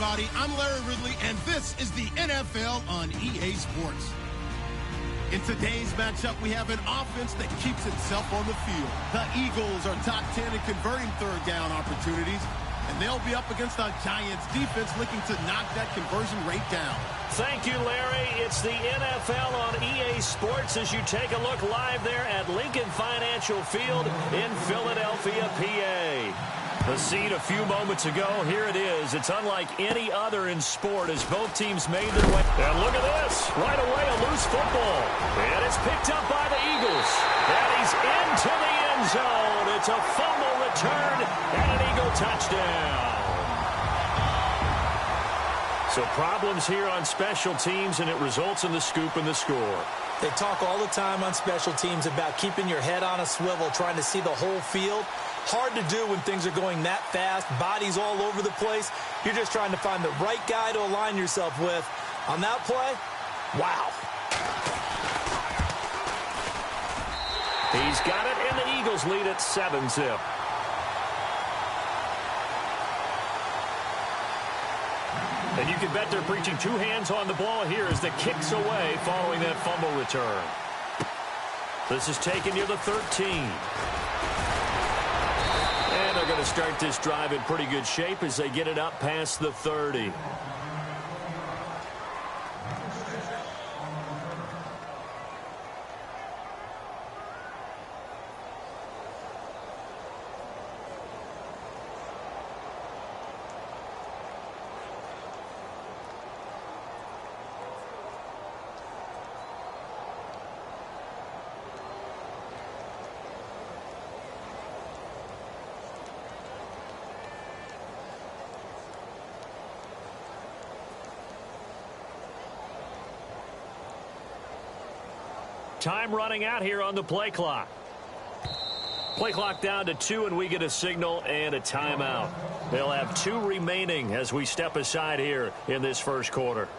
everybody. I'm Larry Ridley, and this is the NFL on EA Sports. In today's matchup, we have an offense that keeps itself on the field. The Eagles are top 10 in converting third down opportunities, and they'll be up against a Giants defense looking to knock that conversion rate down. Thank you, Larry. It's the NFL on EA Sports as you take a look live there at Lincoln Financial Field in Philadelphia, PA. The scene a few moments ago, here it is. It's unlike any other in sport as both teams made their way. And look at this. Right away, a loose football. And it's picked up by the Eagles. And he's into the end zone. It's a fumble return and an Eagle touchdown. So problems here on special teams, and it results in the scoop and the score. They talk all the time on special teams about keeping your head on a swivel, trying to see the whole field. Hard to do when things are going that fast, bodies all over the place. You're just trying to find the right guy to align yourself with. On that play, wow. He's got it, and the Eagles lead at 7-zip. And you can bet they're preaching two hands on the ball here as the kick's away following that fumble return. This is taken near the 13. And they're going to start this drive in pretty good shape as they get it up past the 30. Time running out here on the play clock. Play clock down to 2, and we get a signal and a timeout. They'll have 2 remaining as we step aside here in this first quarter.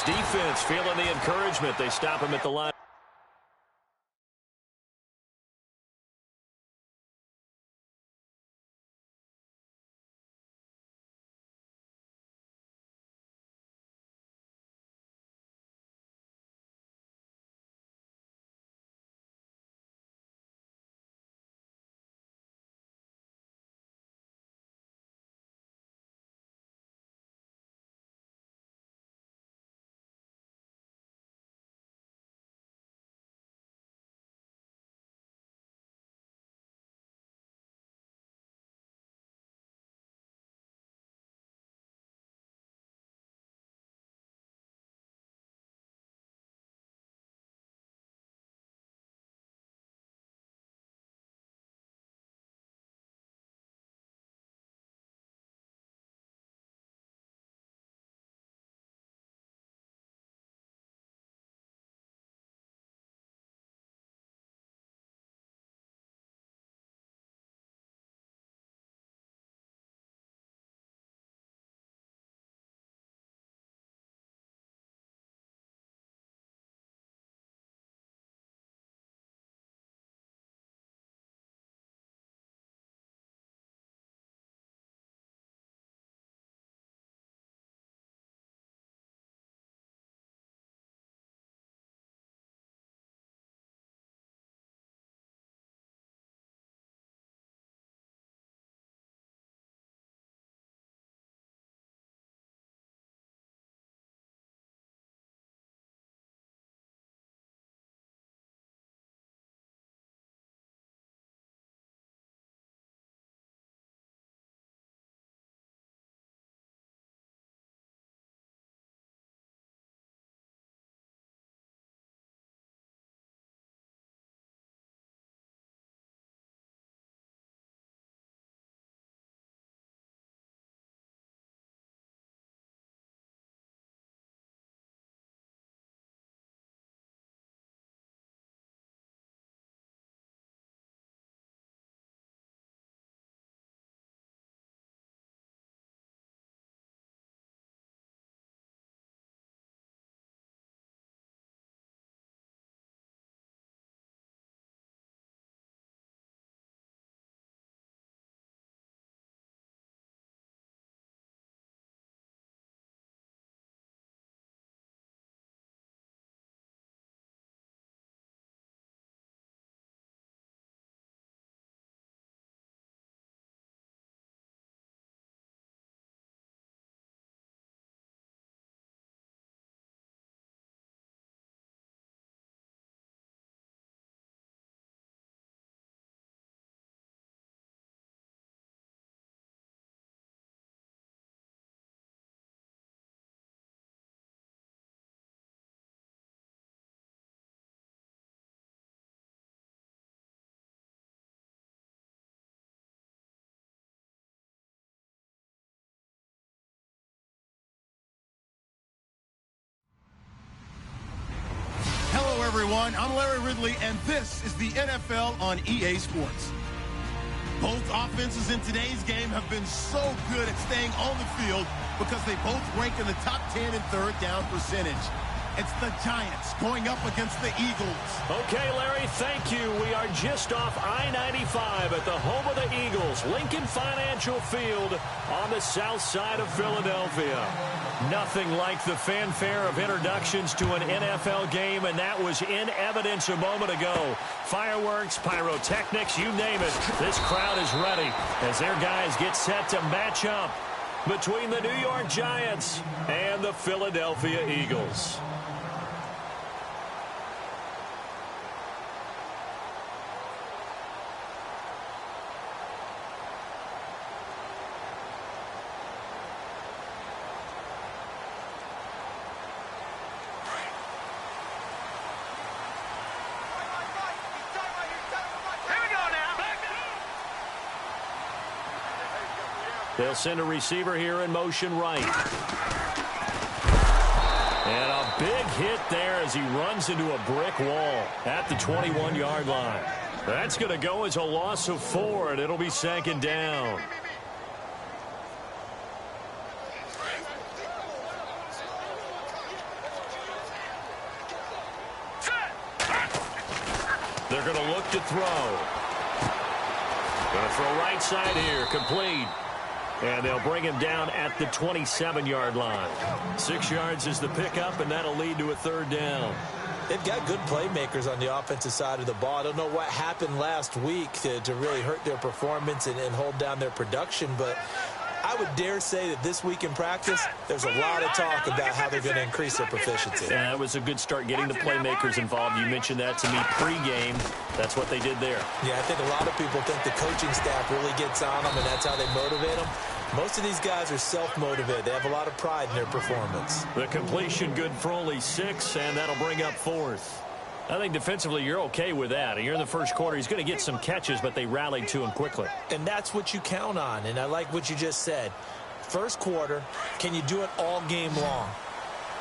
Defense feeling the encouragement. They stop him at the line. everyone. I'm Larry Ridley, and this is the NFL on EA Sports. Both offenses in today's game have been so good at staying on the field because they both rank in the top 10 in third down percentage. It's the Giants going up against the Eagles. Okay, Larry, thank you. We are just off I-95 at the home of the Eagles, Lincoln Financial Field on the south side of Philadelphia. Nothing like the fanfare of introductions to an NFL game, and that was in evidence a moment ago. Fireworks, pyrotechnics, you name it. This crowd is ready as their guys get set to match up between the New York Giants and the Philadelphia Eagles. They'll send a receiver here in motion right. And a big hit there as he runs into a brick wall at the 21-yard line. That's going to go as a loss of 4, and it'll be second down. They're going to look to throw. Going to throw right side here, complete. And they'll bring him down at the 27-yard line. 6 yards is the pickup, and that'll lead to a third down. They've got good playmakers on the offensive side of the ball. I don't know what happened last week to really hurt their performance and hold down their production, but I would dare say that this week in practice, there's a lot of talk about how they're going to increase their proficiency. Yeah, that was a good start getting the playmakers involved. You mentioned that to me pregame. That's what they did there. Yeah, I think a lot of people think the coaching staff really gets on them, and that's how they motivate them. Most of these guys are self-motivated. They have a lot of pride in their performance. The completion good for only 6, and that'll bring up 4th. I think defensively you're okay with that. You're in the first quarter. He's going to get some catches, but they rallied to him quickly. And that's what you count on, and I like what you just said. First quarter, can you do it all game long?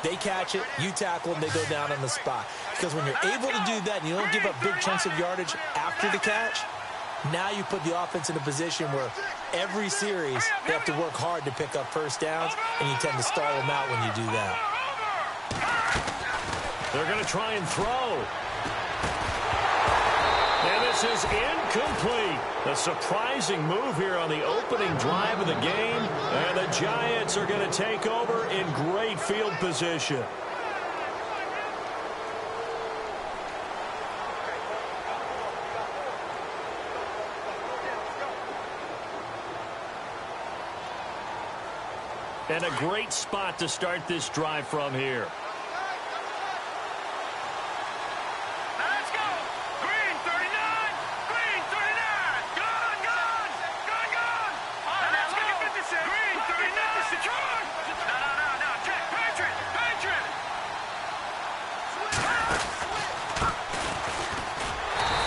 They catch it, you tackle them, they go down on the spot. Because when you're able to do that and you don't give up big chunks of yardage after the catch, now you put the offense in a position where every series they have to work hard to pick up first downs, and you tend to stall them out when you do that. They're going to try and throw. And this is incomplete. A surprising move here on the opening drive of the game. And the Giants are going to take over in great field position. And a great spot to start this drive from here. Let's go. Green 39. Green 39. Gone, gone. Gone, gone. All right, let's go. 56. Green 39. No. Check. Patriot.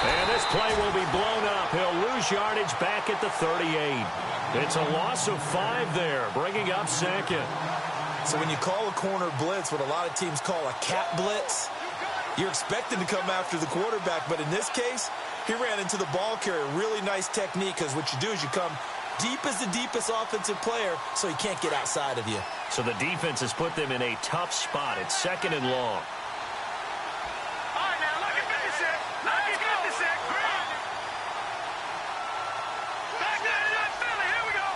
And this play will be blown up. He'll lose yardage back at the 38. It's a loss of 5 there, bringing up second. So when you call a corner blitz, what a lot of teams call a cat blitz, you're expected to come after the quarterback. But in this case, he ran into the ball carrier. Really nice technique, because what you do is you come deep as the deepest offensive player, so he can't get outside of you. So the defense has put them in a tough spot. It's second and long. All right, now look at 56. Look at 56. Green. Back there to that Philly. Here we go.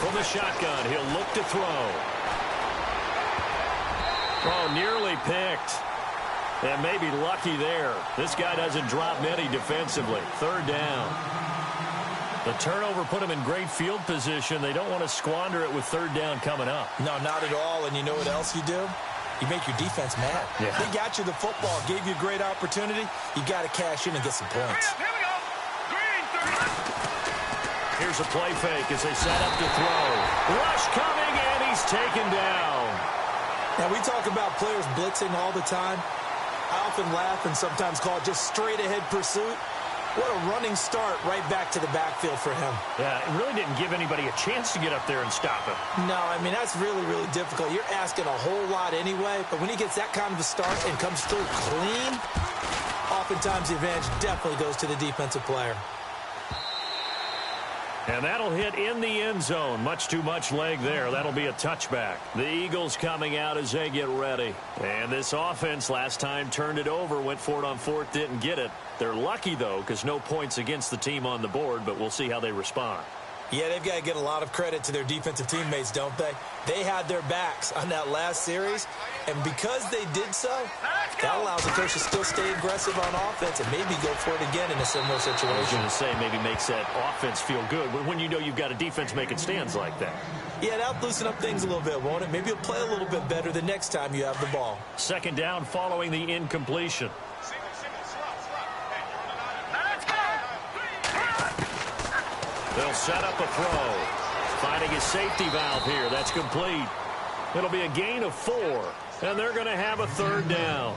From the shotgun, he'll look to throw. Oh, nearly picked. And maybe lucky there. This guy doesn't drop many defensively. Third down. The turnover put him in great field position. They don't want to squander it with third down coming up. No, not at all. And you know what else you do? You make your defense mad. Yeah. They got you the football, gave you a great opportunity. You got to cash in and get some points. Here we go. Green 30. Here's a play fake as they set up to throw. Rush coming, and he's taken down. Now, we talk about players blitzing all the time. I often laugh and sometimes call it just straight-ahead pursuit. What a running start right back to the backfield for him. Yeah, it really didn't give anybody a chance to get up there and stop him. No, I mean, that's really, really difficult. You're asking a whole lot anyway, but when he gets that kind of a start and comes through clean, oftentimes the advantage definitely goes to the defensive player. And that'll hit in the end zone. Much too much leg there. That'll be a touchback. The Eagles coming out as they get ready. And this offense last time turned it over, went for it on fourth, didn't get it. They're lucky, though, because no points against the team on the board, but we'll see how they respond. Yeah, they've got to get a lot of credit to their defensive teammates, don't they? They had their backs on that last series, and because they did so, that allows the coach to still stay aggressive on offense and maybe go for it again in a similar situation. I was going to say maybe makes that offense feel good when you know you've got a defense making stands like that. Yeah, that'll loosen up things a little bit, won't it? Maybe you'll play a little bit better the next time you have the ball. Second down following the incompletion. They'll set up a throw. Finding his safety valve here. That's complete. It'll be a gain of 4, and they're going to have a third down.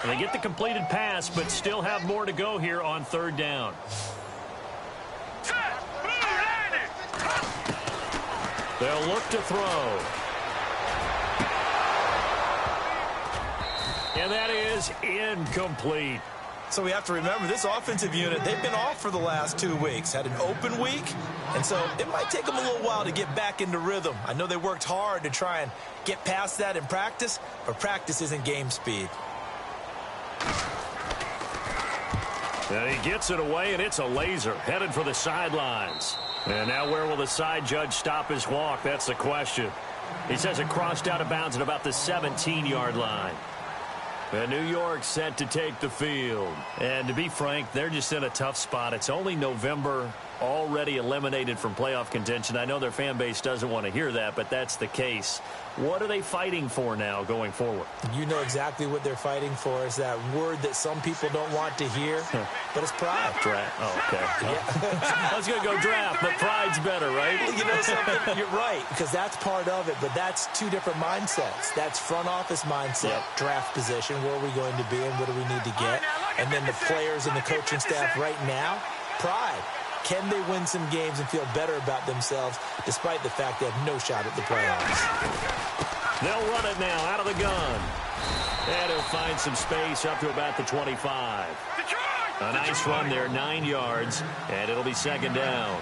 And they get the completed pass, but still have more to go here on third down. They'll look to throw. And that is incomplete. So we have to remember this offensive unit, they've been off for the last 2 weeks, had an open week, and so it might take them a little while to get back into rhythm. I know they worked hard to try and get past that in practice, but practice isn't game speed. And he gets it away, and it's a laser headed for the sidelines. And now where will the side judge stop his walk? That's the question. He says it crossed out of bounds at about the 17-yard line. And New York set to take the field. And to be frank, they're just in a tough spot. It's only November, already eliminated from playoff contention. I know their fan base doesn't want to hear that, but that's the case. What are they fighting for now going forward? You know exactly what they're fighting for. Is that word that some people don't want to hear, but it's pride. Draft. Oh, okay. Yeah. I was going to go draft, but pride's better, right? You know something? You're right, because that's part of it, but that's two different mindsets. That's front office mindset, draft position, where are we going to be and what do we need to get? And then the players and the coaching staff right now, pride. Can they win some games and feel better about themselves despite the fact they have no shot at the playoffs? They'll run it now out of the gun. And he'll find some space up to about the 25. A nice run there, 9 yards, and it'll be second down.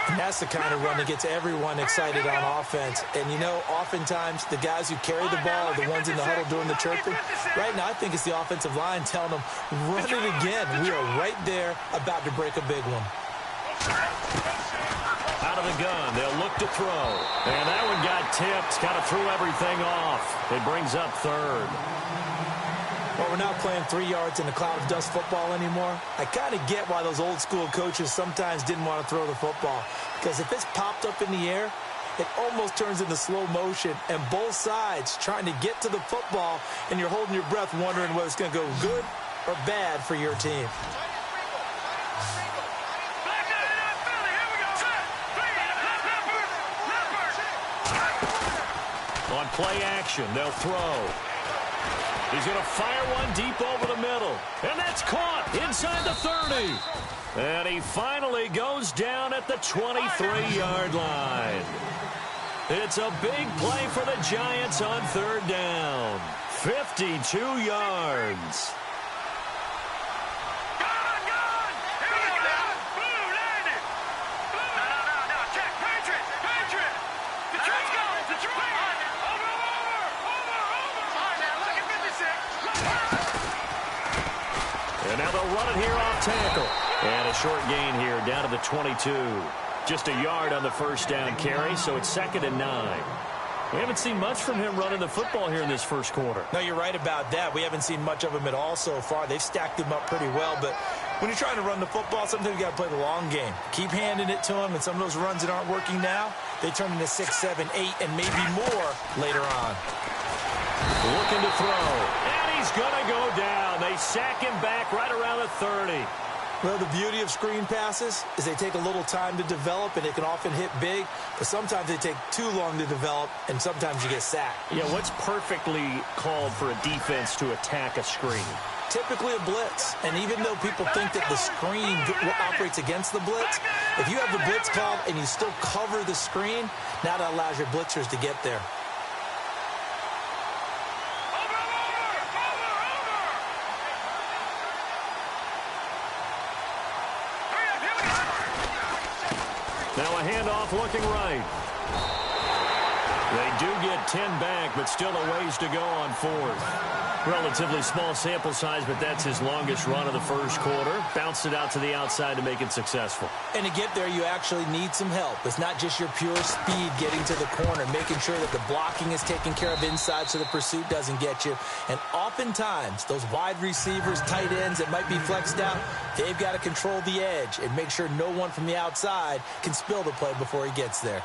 And that's the kind of run that gets everyone excited on offense. And, you know, oftentimes the guys who carry the ball are the ones in the huddle doing the chirping. Right now, I think it's the offensive line telling them, run it again. We are right there about to break a big one. Out of the gun, they'll look to throw. And that one got tipped, kind of threw everything off. It brings up third. Well, we're not playing 3 yards in a cloud of dust football anymore. I kind of get why those old school coaches sometimes didn't want to throw the football. Because if it's popped up in the air, it almost turns into slow motion. And both sides trying to get to the football, and you're holding your breath wondering whether it's going to go good or bad for your team. On play action, they'll throw. He's going to fire one deep over the middle. And that's caught inside the 30. And he finally goes down at the 23-yard line. It's a big play for the Giants on third down. 52 yards. And now they'll run it here off tackle. And a short gain here down to the 22. Just a yard on the first down carry, so it's 2nd and 9. We haven't seen much from him running the football here in this first quarter. No, you're right about that. We haven't seen much of him at all so far. They've stacked him up pretty well, but when you're trying to run the football, sometimes you got to play the long game. Keep handing it to him, and some of those runs that aren't working now, they turn into 6, 7, 8, and maybe more later on. Looking to throw. And he's going to go down. They sack him back right around the 30. Well, the beauty of screen passes is they take a little time to develop, and they can often hit big, but sometimes they take too long to develop, and sometimes you get sacked. Yeah, what's perfectly called for a defense to attack a screen? Typically a blitz, and even though people think that the screen operates against the blitz, if you have the blitz called and you still cover the screen, now that allows your blitzers to get there. Now a handoff looking right. They do get 10 back, but still a ways to go on fourth. Relatively small sample size, but that's his longest run of the first quarter. Bounced it out to the outside to make it successful. And to get there, you actually need some help. It's not just your pure speed getting to the corner, making sure that the blocking is taken care of inside so the pursuit doesn't get you. And oftentimes, those wide receivers, tight ends that might be flexed out, they've got to control the edge and make sure no one from the outside can spill the play before he gets there.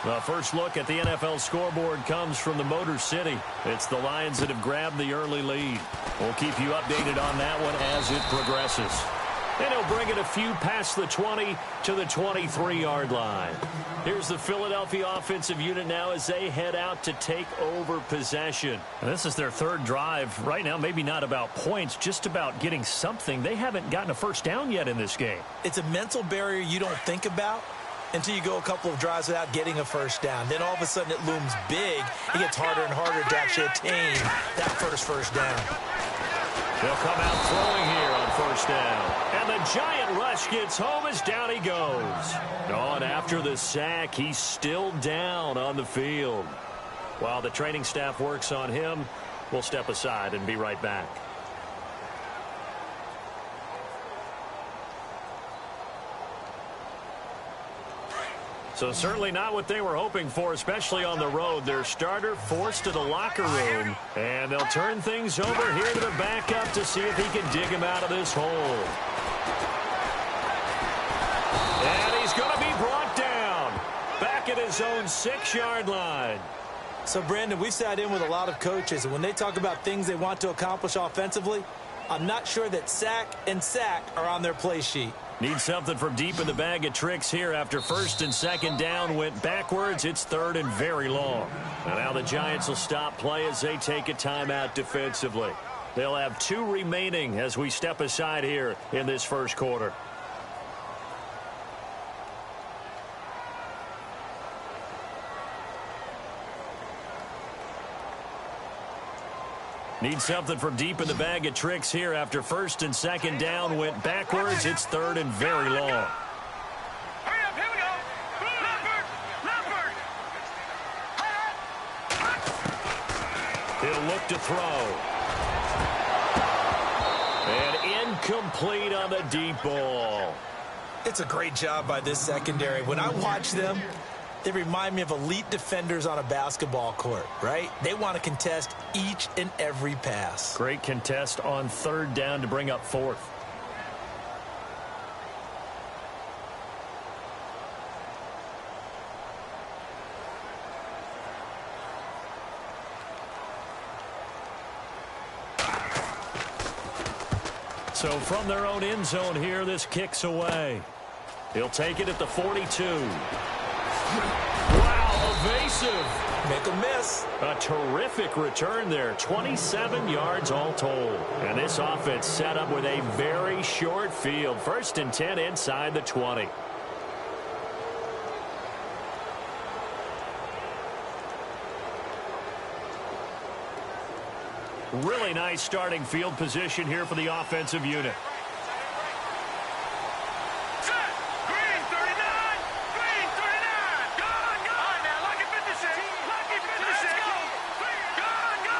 The first look at the NFL scoreboard comes from the Motor City. It's the Lions that have grabbed the early lead. We'll keep you updated on that one as it progresses. And he'll bring it a few past the 20 to the 23-yard line. Here's the Philadelphia offensive unit now as they head out to take over possession. And this is their third drive. Right now, maybe not about points, just about getting something. They haven't gotten a first down yet in this game. It's a mental barrier you don't think about until you go a couple of drives without getting a first down. Then all of a sudden it looms big. It gets harder and harder to actually attain that first down. They'll come out throwing here on first down. And the giant rush gets home as down he goes. On after the sack, he's still down on the field. While the training staff works on him, we'll step aside and be right back. So certainly not what they were hoping for, especially on the road. Their starter forced to the locker room, and they'll turn things over here to the backup to see if he can dig him out of this hole. And he's going to be brought down back at his own 6-yard line. So, Brandon, we've sat in with a lot of coaches, and when they talk about things they want to accomplish offensively, I'm not sure that sack and sack are on their play sheet. Need something from deep in the bag of tricks here after first and second down went backwards. It's third and very long. And now the Giants will stop play as they take a timeout defensively. They'll have 2 remaining as we step aside here in this first quarter. Need something from deep in the bag of tricks here after first and second down went backwards. It's third and very long. Hurry up, here we go. Leopard. He'll look to throw. And incomplete on the deep ball. It's a great job by this secondary. When I watch them, they remind me of elite defenders on a basketball court, right? They want to contest each and every pass. Great contest on third down to bring up fourth. So from their own end zone here, this kicks away. He'll take it at the 42. Wow, evasive. Make a miss. A terrific return there. 27 yards all told. And this offense set up with a very short field. First and 10 inside the 20. Really nice starting field position here for the offensive unit.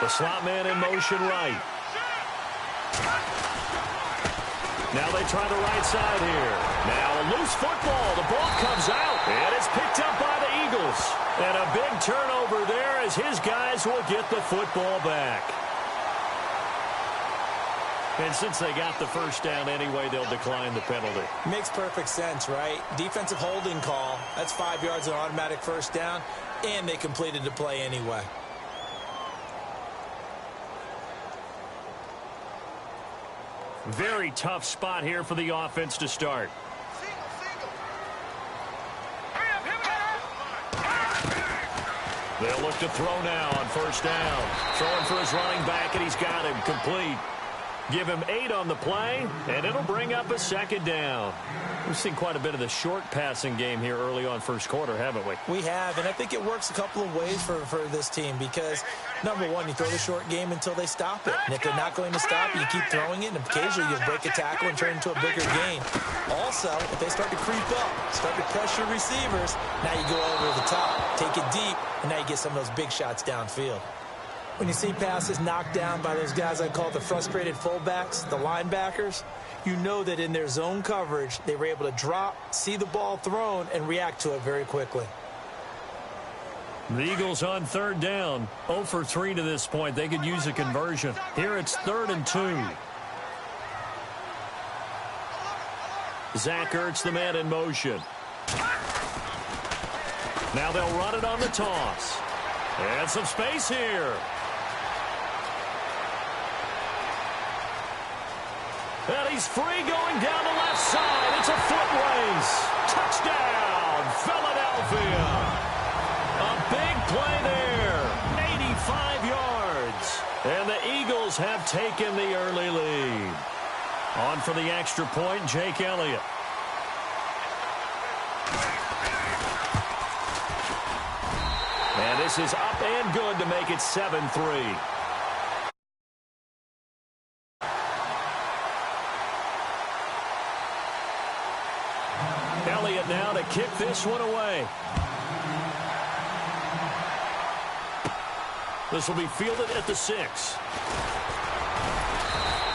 The slot man in motion right. Now they try the right side here. Now a loose football. The ball comes out. And it's picked up by the Eagles. And a big turnover there as his guys will get the football back. And since they got the first down anyway, they'll decline the penalty. Makes perfect sense, right? Defensive holding call. That's 5 yards of automatic first down. And they completed the play anyway. Very tough spot here for the offense to start. They'll look to throw now on first down. Throwing for his running back, and he's got him complete. Give him 8 on the play, and it'll bring up a second down. We've seen quite a bit of the short passing game here early on first quarter, haven't we? We have, and I think it works a couple of ways for this team because, number one, you throw the short game until they stop it. And if they're not going to stop it, you keep throwing it, and occasionally you'll break a tackle and turn it into a bigger gain. Also, if they start to creep up, start to pressure receivers, now you go over the top, take it deep, and now you get some of those big shots downfield. When you see passes knocked down by those guys I call the frustrated fullbacks, the linebackers, you know that in their zone coverage, they were able to drop, see the ball thrown, and react to it very quickly. The Eagles on third down. 0 for 3 to this point. They could use a conversion. Here it's 3rd and 2. Zach Ertz, the man in motion. Now they'll run it on the toss. And some space here. And he's free going down the left side. It's a foot race. Touchdown, Philadelphia. A big play there. 85 yards. And the Eagles have taken the early lead. On for the extra point, Jake Elliott. And this is up and good to make it 7-3. Elliott now to kick this one away. This will be fielded at the 6.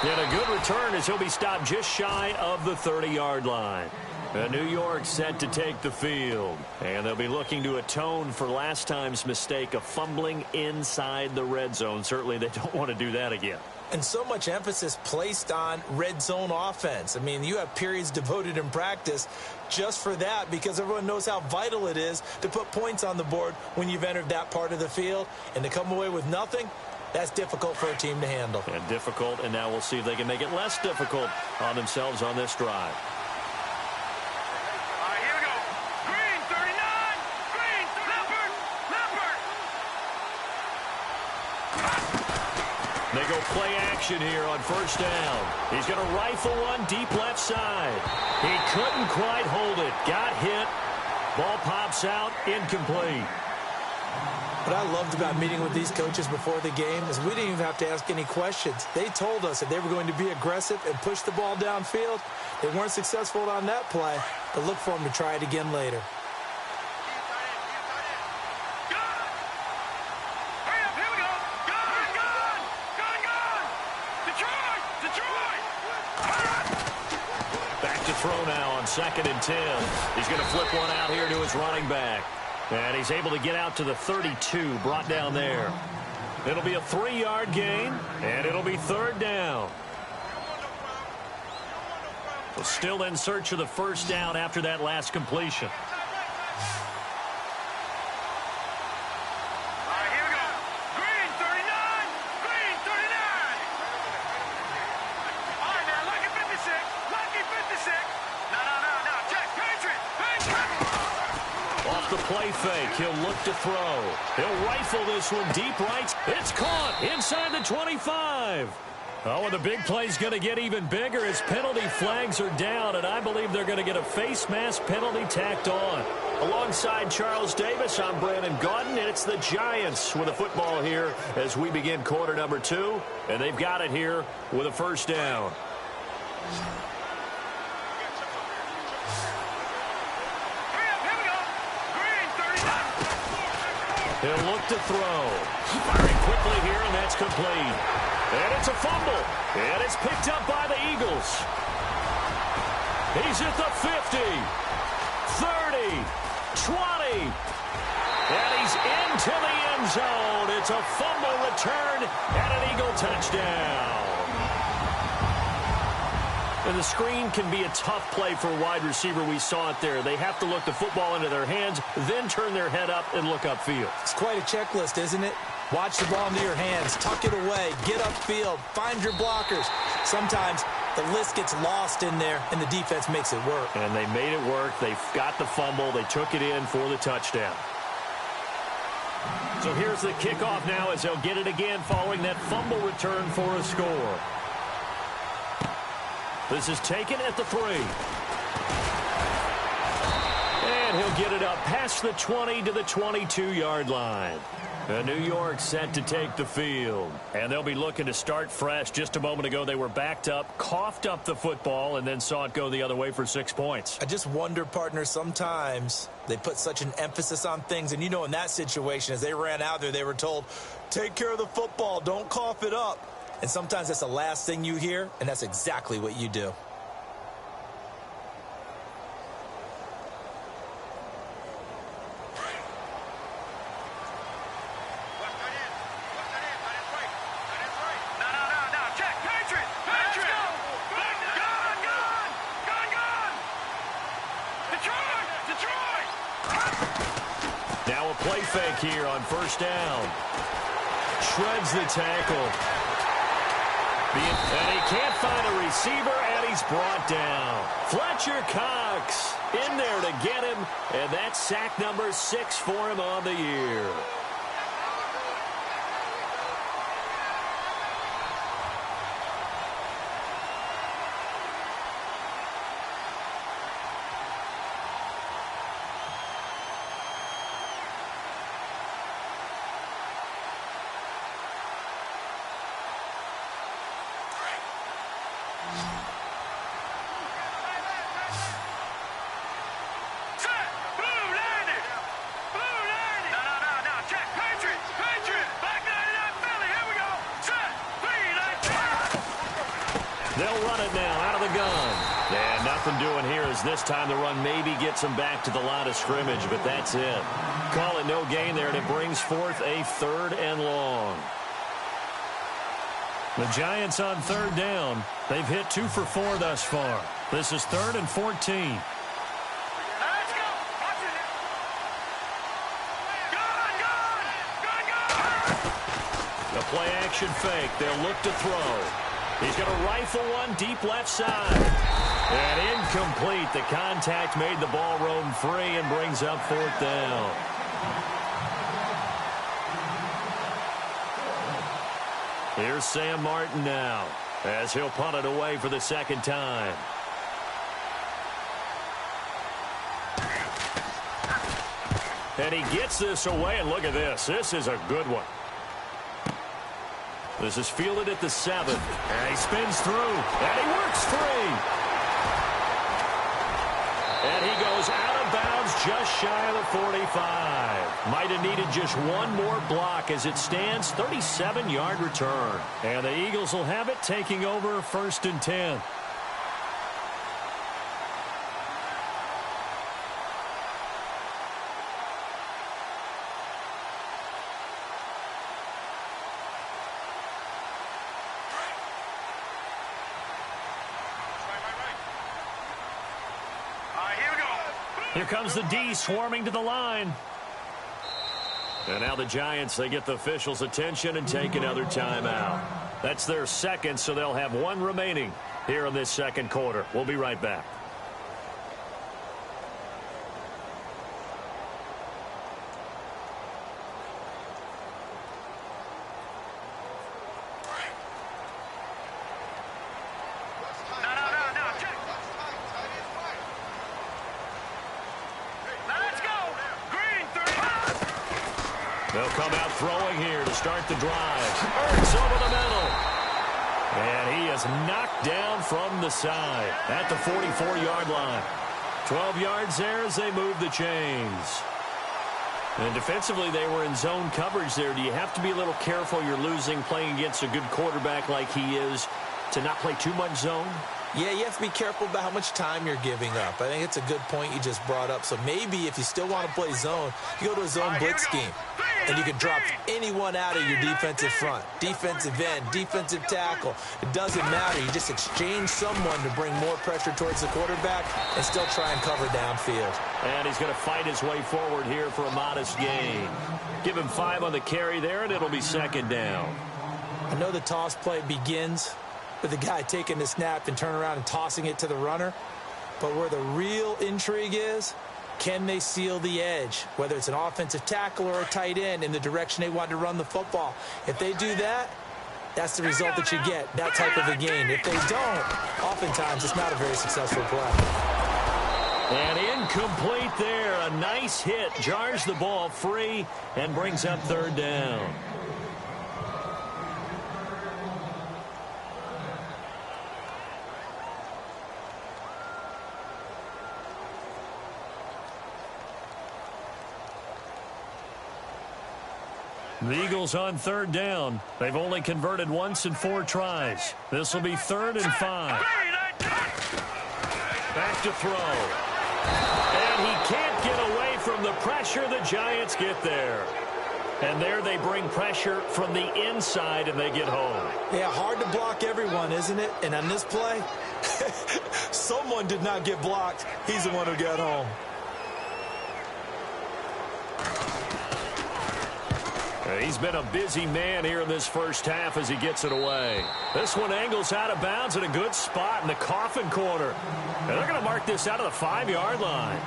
And a good return as he'll be stopped just shy of the 30-yard line. And New York set to take the field. And they'll be looking to atone for last time's mistake of fumbling inside the red zone. Certainly they don't want to do that again. And so much emphasis placed on red zone offense. I mean, you have periods devoted in practice just for that because everyone knows how vital it is to put points on the board when you've entered that part of the field. And to come away with nothing, that's difficult for a team to handle. And difficult, and now we'll see if they can make it less difficult on themselves on this drive. They go play action here on first down. He's going to rifle one deep left side. He couldn't quite hold it. Got hit. Ball pops out. Incomplete. What I loved about meeting with these coaches before the game is we didn't even have to ask any questions. They told us that they were going to be aggressive and push the ball downfield. They weren't successful on that play, but look for them to try it again later. Throw now on 2nd and 10. He's going to flip one out here to his running back. And he's able to get out to the 32, brought down there. It'll be a 3-yard gain, and it'll be 3rd down. Well, still in search of the first down after that last completion. The play fake. He'll look to throw. He'll rifle this one deep right. It's caught inside the 25. Oh, and the big play's going to get even bigger as penalty flags are down, and I believe they're going to get a face mask penalty tacked on. Alongside Charles Davis, I'm Brandon Gaudin, and it's the Giants with a football here as we begin quarter number 2, and they've got it here with a first down. He'll look to throw. Firing quickly here, and that's complete. And it's a fumble. And it's picked up by the Eagles. He's at the 50, 30, 20. And he's into the end zone. It's a fumble return and an Eagle touchdown. And the screen can be a tough play for a wide receiver. We saw it there. They have to look the football into their hands, then turn their head up and look upfield. It's quite a checklist, isn't it? Watch the ball into your hands, tuck it away, get upfield, find your blockers. Sometimes The list gets lost in there, and the defense makes it work. And they made it work. They got the fumble. They took it in for the touchdown. So here's the kickoff now as they'll get it again following that fumble return for a score. This is taken at the 3. And he'll get it up past the 20 to the 22-yard line. New York set to take the field. And they'll be looking to start fresh. Just a moment ago, they were backed up, coughed up the football, and then saw it go the other way for 6 points. I just wonder, partner, sometimes they put such an emphasis on things. And, you know, in that situation, as they ran out there, they were told, take care of the football, don't cough it up. And sometimes that's the last thing you hear, and that's exactly what you do. Now a play fake here on first down. Shreds the tackle. And he can't find a receiver, and he's brought down. Fletcher Cox in there to get him, and that's sack number 6 for him on the year. They'll run it now out of the gun. And nothing doing here as this time the run maybe gets them back to the line of scrimmage, but that's it. Call it no gain there, and it brings forth a 3rd and long. The Giants on 3rd down. They've hit 2 for 4 thus far. This is 3rd and 14. The play action fake. They'll look to throw. He's going to rifle one deep left side. And incomplete. The contact made the ball roam free and brings up 4th down. Here's Sam Martin now as he'll punt it away for the 2nd time. And he gets this away, and look at this. This is a good one. This is fielded at the 7th. And he spins through. And he works free. And he goes out of bounds just shy of the 45. Might have needed just one more block as it stands. 37-yard return. And the Eagles will have it, taking over 1st and 10. Here comes the D swarming to the line. And now the Giants, they get the officials' attention and take another timeout. That's their 2nd, so they'll have 1 remaining here in this 2nd quarter. We'll be right back. They'll come out throwing here to start the drive. Ertz over the middle. And he is knocked down from the side at the 44-yard line. 12 yards there as they move the chains. And defensively, they were in zone coverage there. Do you have to be a little careful? You're losing playing against a good quarterback like he is to not play too much zone? Yeah, you have to be careful about how much time you're giving up. I think it's a good point you just brought up. So maybe if you still want to play zone, you go to a zone blitz scheme. And you can drop anyone out of your defensive front. Defensive end, defensive tackle. It doesn't matter. You just exchange someone to bring more pressure towards the quarterback and still try and cover downfield. And he's going to fight his way forward here for a modest gain. Give him 5 on the carry there, and it'll be 2nd down. I know the toss play begins with the guy taking the snap and turn around and tossing it to the runner. But where the real intrigue is, can they seal the edge, whether it's an offensive tackle or a tight end, in the direction they want to run the football? If they do that, that's the result that you get, that type of a game. If they don't, oftentimes it's not a very successful play. And incomplete there. A nice hit. Jars the ball free and brings up third down. The Eagles on third down. They've only converted once in 4 tries. This will be 3rd and 5. Back to throw. And he can't get away from the pressure. The Giants get there. And there they bring pressure from the inside, and they get home. Yeah, hard to block everyone, isn't it? And on this play, someone did not get blocked. He's the one who got home. He's been a busy man here in this first half as he gets it away. This one angles out of bounds at a good spot in the coffin corner. And they're going to mark this out of the 5-yard line.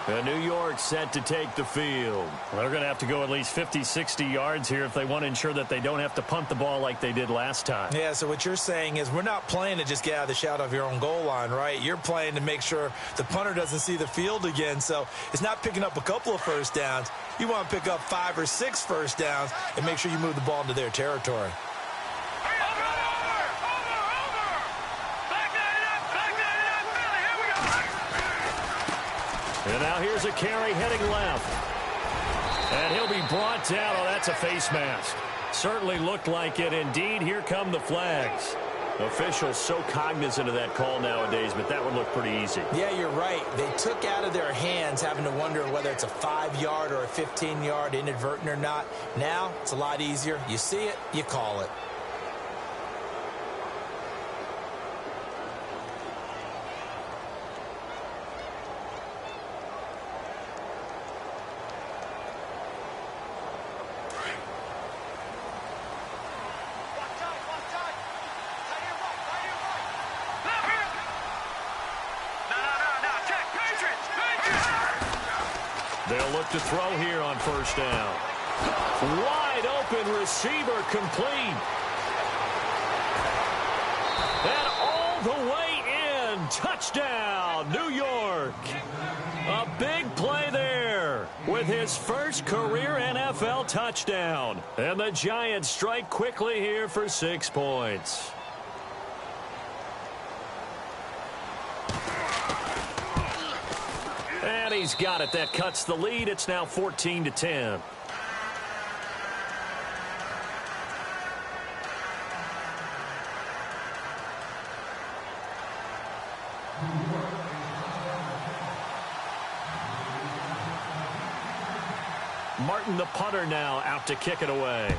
And New York set to take the field. They're going to have to go at least 50, 60 yards here if they want to ensure that they don't have to punt the ball like they did last time. Yeah, so what you're saying is we're not playing to just get out of the shadow of your own goal line, right? You're playing to make sure the punter doesn't see the field again. So it's not picking up a couple of first downs. You want to pick up 5 or 6 first downs and make sure you move the ball into their territory. And now here's a carry heading left. And he'll be brought down. Oh, that's a face mask. Certainly looked like it. Indeed, here come the flags. Officials so cognizant of that call nowadays, but that would look pretty easy. Yeah, you're right. They took out of their hands having to wonder whether it's a 5-yard or a 15-yard inadvertent or not. Now, it's a lot easier. You see it, you call it. They'll look to throw here on first down. Wide open receiver complete. And all the way in. Touchdown, New York. A big play there with his first career NFL touchdown. And the Giants strike quickly here for 6 points. And he's got it. That cuts the lead. It's now 14-10. Martin, the punter, now out to kick it away.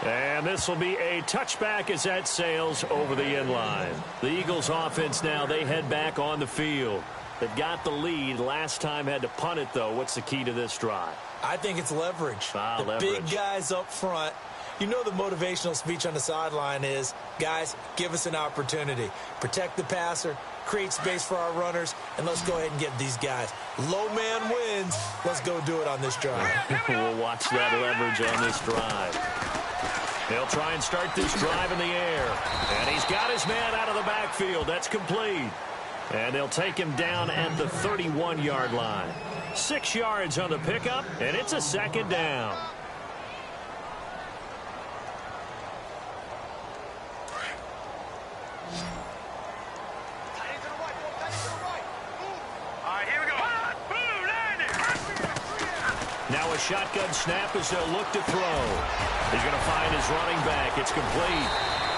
And this will be a touchback as that sails over the end line. The Eagles offense now, they head back on the field. They've got the lead. Last time had to punt it, though. What's the key to this drive? I think it's leverage. Leverage. Big guys up front. You know the motivational speech on the sideline is, guys, give us an opportunity. Protect the passer, create space for our runners, and let's go ahead and get these guys. Low man wins. Let's go do it on this drive. We'll watch that leverage on this drive. They'll try and start this drive in the air. And he's got his man out of the backfield. That's complete. And they'll take him down at the 31-yard line. 6 yards on the pickup, and it's a second down. Now a shotgun snap as they'll look to throw. He's going to find his running back. It's complete.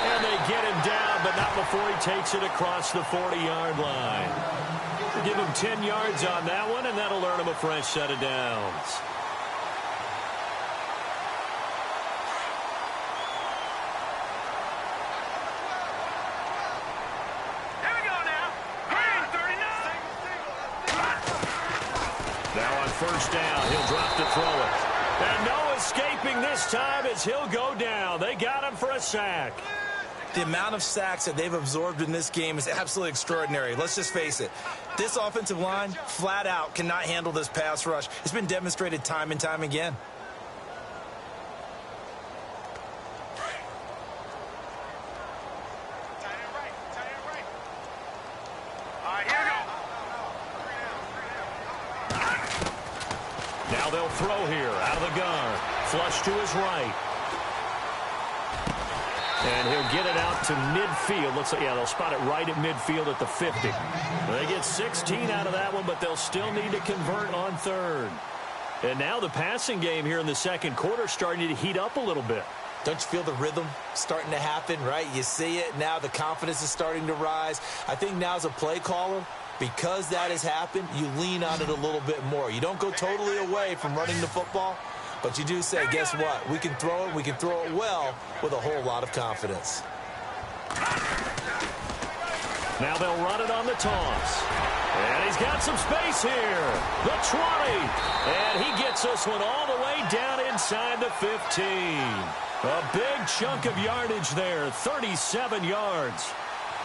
And they get him down, but not before he takes it across the 40-yard line. Give him 10 yards on that one, and that'll earn him a fresh set of downs. Here we go now. Green 39. Now on first down, he'll drop to throw it. And no escaping this time as he'll go down. They got him for a sack. The amount of sacks that they've absorbed in this game is absolutely extraordinary. Let's just face it. This offensive line, flat out, cannot handle this pass rush. It's been demonstrated time and time again. Now they'll throw here out of the gun. Flush to his right. And he'll get it out to midfield. Looks like, yeah, they'll spot it right at midfield at the 50. They get 16 out of that one, but they'll still need to convert on third. And now the passing game here in the second quarter starting to heat up a little bit. Don't you feel the rhythm starting to happen, right? You see it. Now the confidence is starting to rise. I think now as a play caller, because that has happened, you lean on it a little bit more. You don't go totally away from running the football, but you do say, guess what? We can throw it. We can throw it well with a whole lot of confidence. Now they'll run it on the toss. And he's got some space here. The 20. And he gets this one all the way down inside the 15. A big chunk of yardage there, 37 yards.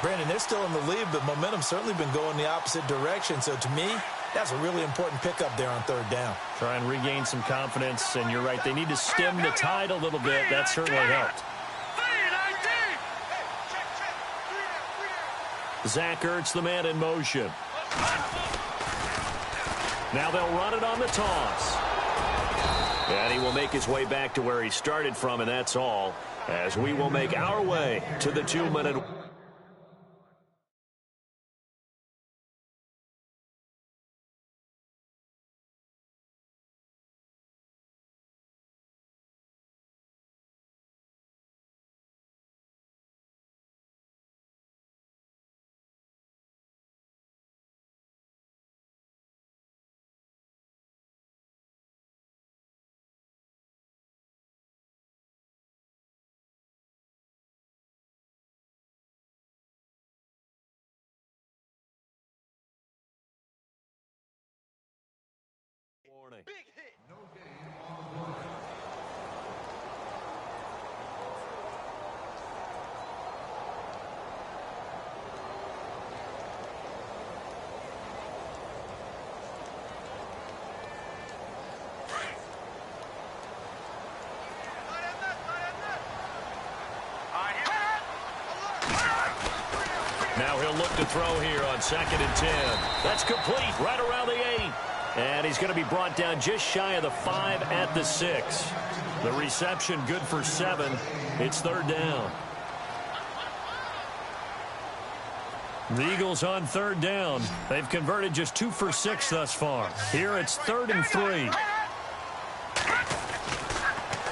Brandon, they're still in the lead, but momentum's certainly been going the opposite direction. So to me, that's a really important pickup there on third down. Try and regain some confidence, and you're right. They need to stem the tide a little bit. That certainly helped. Zach Ertz, the man in motion. Now they'll run it on the toss. And he will make his way back to where he started from, and that's all, as we will make our way to the 2-minute. Big hit. No game. Now he'll look to throw here on 2nd and 10. That's complete right around the 8. And he's going to be brought down just shy of the 5 at the 6. The reception good for 7. It's third down. The Eagles on third down. They've converted just 2 for 6 thus far. Here it's 3rd and 3.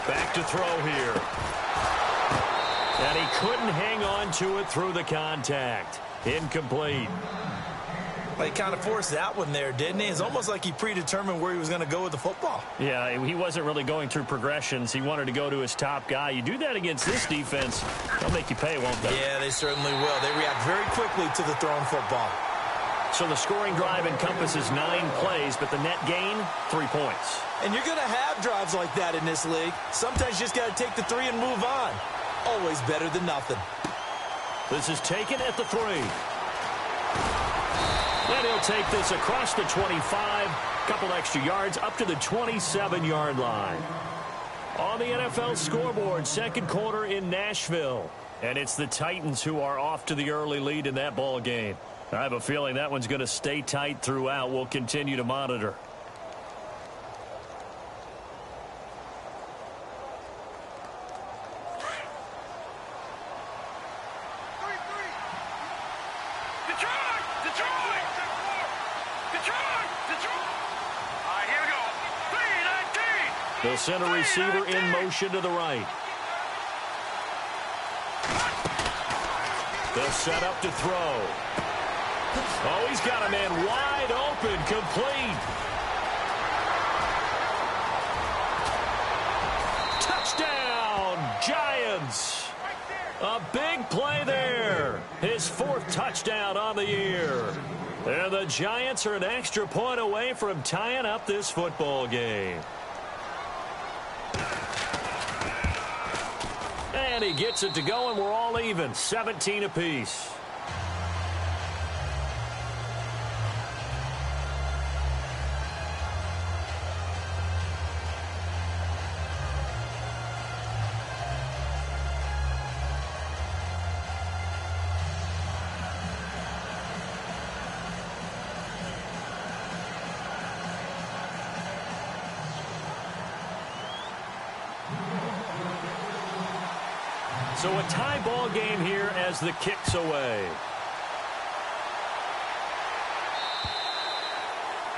Back to throw here. And he couldn't hang on to it through the contact. Incomplete. Well, he kind of forced that one there, didn't he? It's almost like he predetermined where he was going to go with the football. Yeah, he wasn't really going through progressions. He wanted to go to his top guy. You do that against this defense, they'll make you pay, won't they? Yeah, they certainly will. They react very quickly to the thrown football. So the scoring drive encompasses 9 plays, but the net gain, 3 points. And you're going to have drives like that in this league. Sometimes you just got to take the 3 and move on. Always better than nothing. This is taken at the 3. And he'll take this across the 25, couple extra yards up to the 27-yard line. On the NFL scoreboard, second quarter in Nashville. And it's the Titans who are off to the early lead in that ball game. I have a feeling that one's going to stay tight throughout. We'll continue to monitor. They'll send a receiver in motion to the right. They'll set up to throw. Oh, he's got a man wide open, complete. Touchdown, Giants. A big play there. His 4th touchdown on the year. And the Giants are an extra point away from tying up this football game. And he gets it to go, and we're all even, 17 apiece. So a tie ball game here as the kick's away.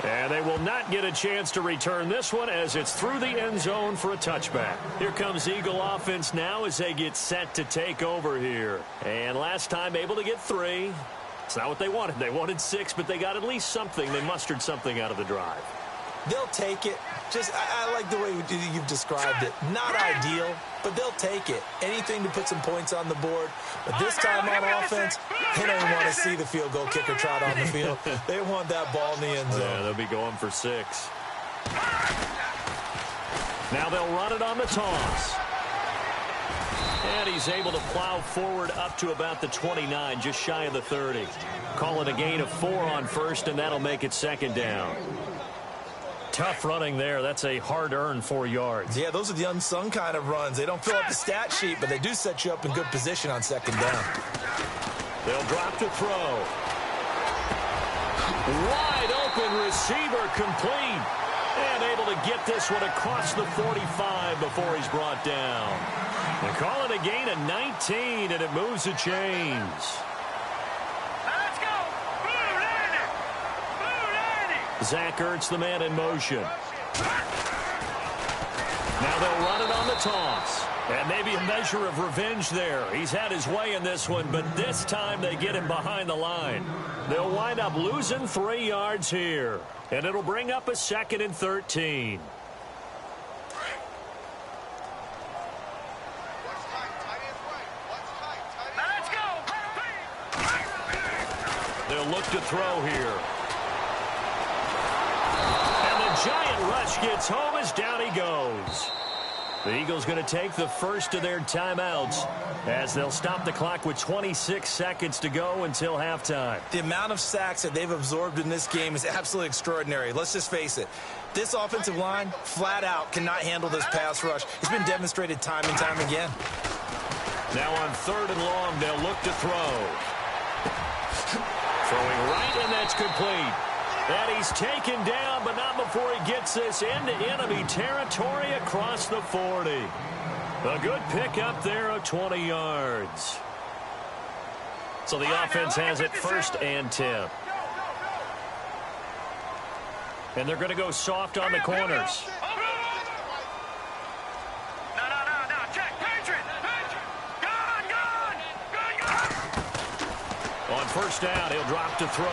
And they will not get a chance to return this one as it's through the end zone for a touchback. Here comes Eagle offense now as they get set to take over here. And last time able to get 3. It's not what they wanted. They wanted 6, but they got at least something. They mustered something out of the drive. They'll take it. I like the way you've described it. Not ideal, but they'll take it. Anything to put some points on the board. But this time on offense, they don't want to see the field goal kicker trot on the field. They want that ball in the end zone. Yeah, they'll be going for 6. Now they'll run it on the toss. And he's able to plow forward up to about the 29, just shy of the 30. Call it a gain of 4 on first, and that'll make it second down. Tough running there. That's a hard-earned 4 yards. Yeah, those are the unsung kind of runs. They don't fill up the stat sheet, but they do set you up in good position on second down. They'll drop to throw. Wide open receiver complete. And able to get this one across the 45 before he's brought down. They call it a gain of 19, and it moves the chains. Zach Ertz, the man in motion. Now they'll run it on the toss. And maybe a measure of revenge there. He's had his way in this one, but this time they get him behind the line. They'll wind up losing 3 yards here. And it'll bring up a 2nd and 13. They'll look to throw here. Giant rush gets home as down he goes. The Eagles going to take the first of their timeouts as they'll stop the clock with 26 seconds to go until halftime. The amount of sacks that they've absorbed in this game is absolutely extraordinary. Let's just face it. This offensive line, flat out, cannot handle this pass rush. It's been demonstrated time and time again. Now on 3rd and long, they'll look to throw. Throwing right, and that's complete. And he's taken down, but not before he gets this into enemy territory across the 40. A good pickup there of 20 yards. So the offense has it 1st and 10. And they're going to go soft on the corners. On 1st down, he'll drop to throw.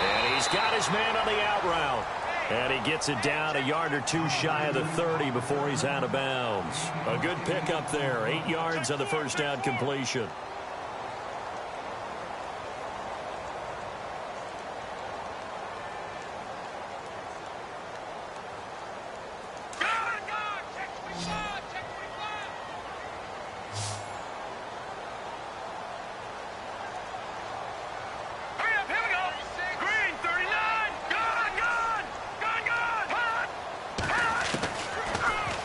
And he's got his man on the out route. And he gets it down a yard or 2 shy of the 30 before he's out of bounds. A good pickup there. 8 yards on the 1st down completion.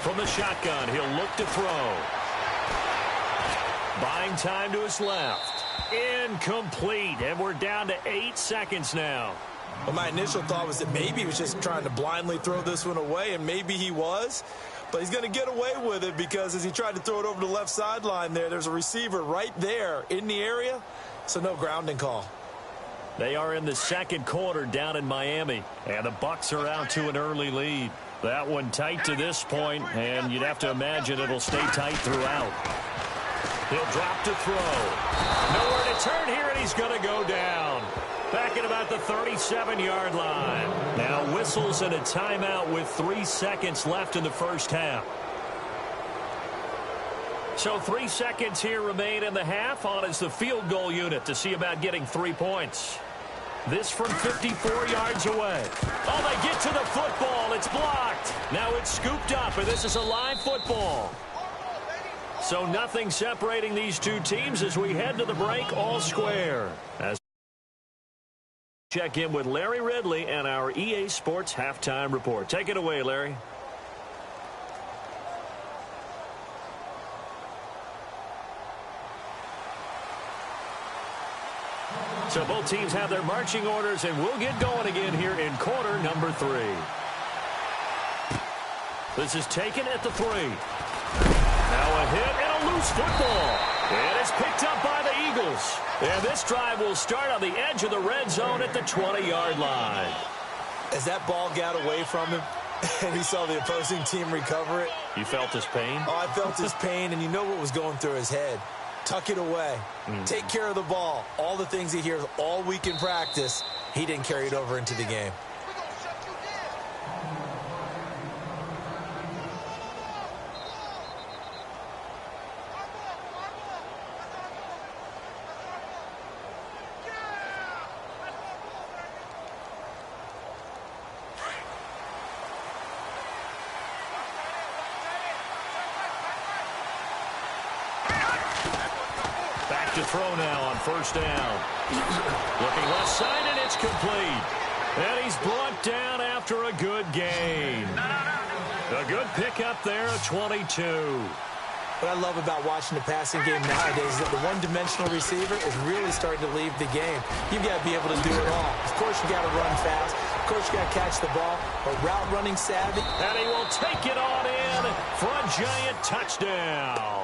From the shotgun, he'll look to throw. Buying time to his left. Incomplete, and we're down to 8 seconds now. Well, my initial thought was that maybe he was just trying to blindly throw this one away, and maybe he was. But he's going to get away with it because as he tried to throw it over the left sideline there's a receiver right there in the area, so no grounding call. They are in the 2nd quarter down in Miami, and the Bucs are out to an early lead. That one tight to this point, and you'd have to imagine it'll stay tight throughout. He'll drop to throw. Nowhere to turn here, and he's going to go down. Back at about the 37-yard line. Now whistles and a timeout with 3 seconds left in the 1st half. So 3 seconds here remain in the half. On is the field goal unit to see about getting 3 points. This from 54 yards away. Oh, they get to the football. It's blocked. Now it's scooped up, and this is a live football. So nothing separating these two teams as we head to the break, all square. As check in with Larry Ridley and our EA Sports halftime report. Take it away, Larry. So both teams have their marching orders, and we'll get going again here in quarter number 3. This is taken at the 3. Now a hit and a loose football. And it's picked up by the Eagles. And this drive will start on the edge of the red zone at the 20-yard line. As that ball got away from him and he saw the opposing team recover it. You felt his pain? Oh, I felt his pain, and you know what was going through his head. Tuck it away. Take care of the ball. All the things he hears all week in practice, he didn't carry it over into the game. To throw now on first down. Looking left side, and it's complete. And he's brought down after a good gain. A good pickup there, a 22. What I love about watching the passing game nowadays is that the one-dimensional receiver is really starting to leave the game. You've got to be able to do it all. Of course, you got to run fast. Of course, you got to catch the ball. But route running savvy. And he will take it on in for a giant touchdown.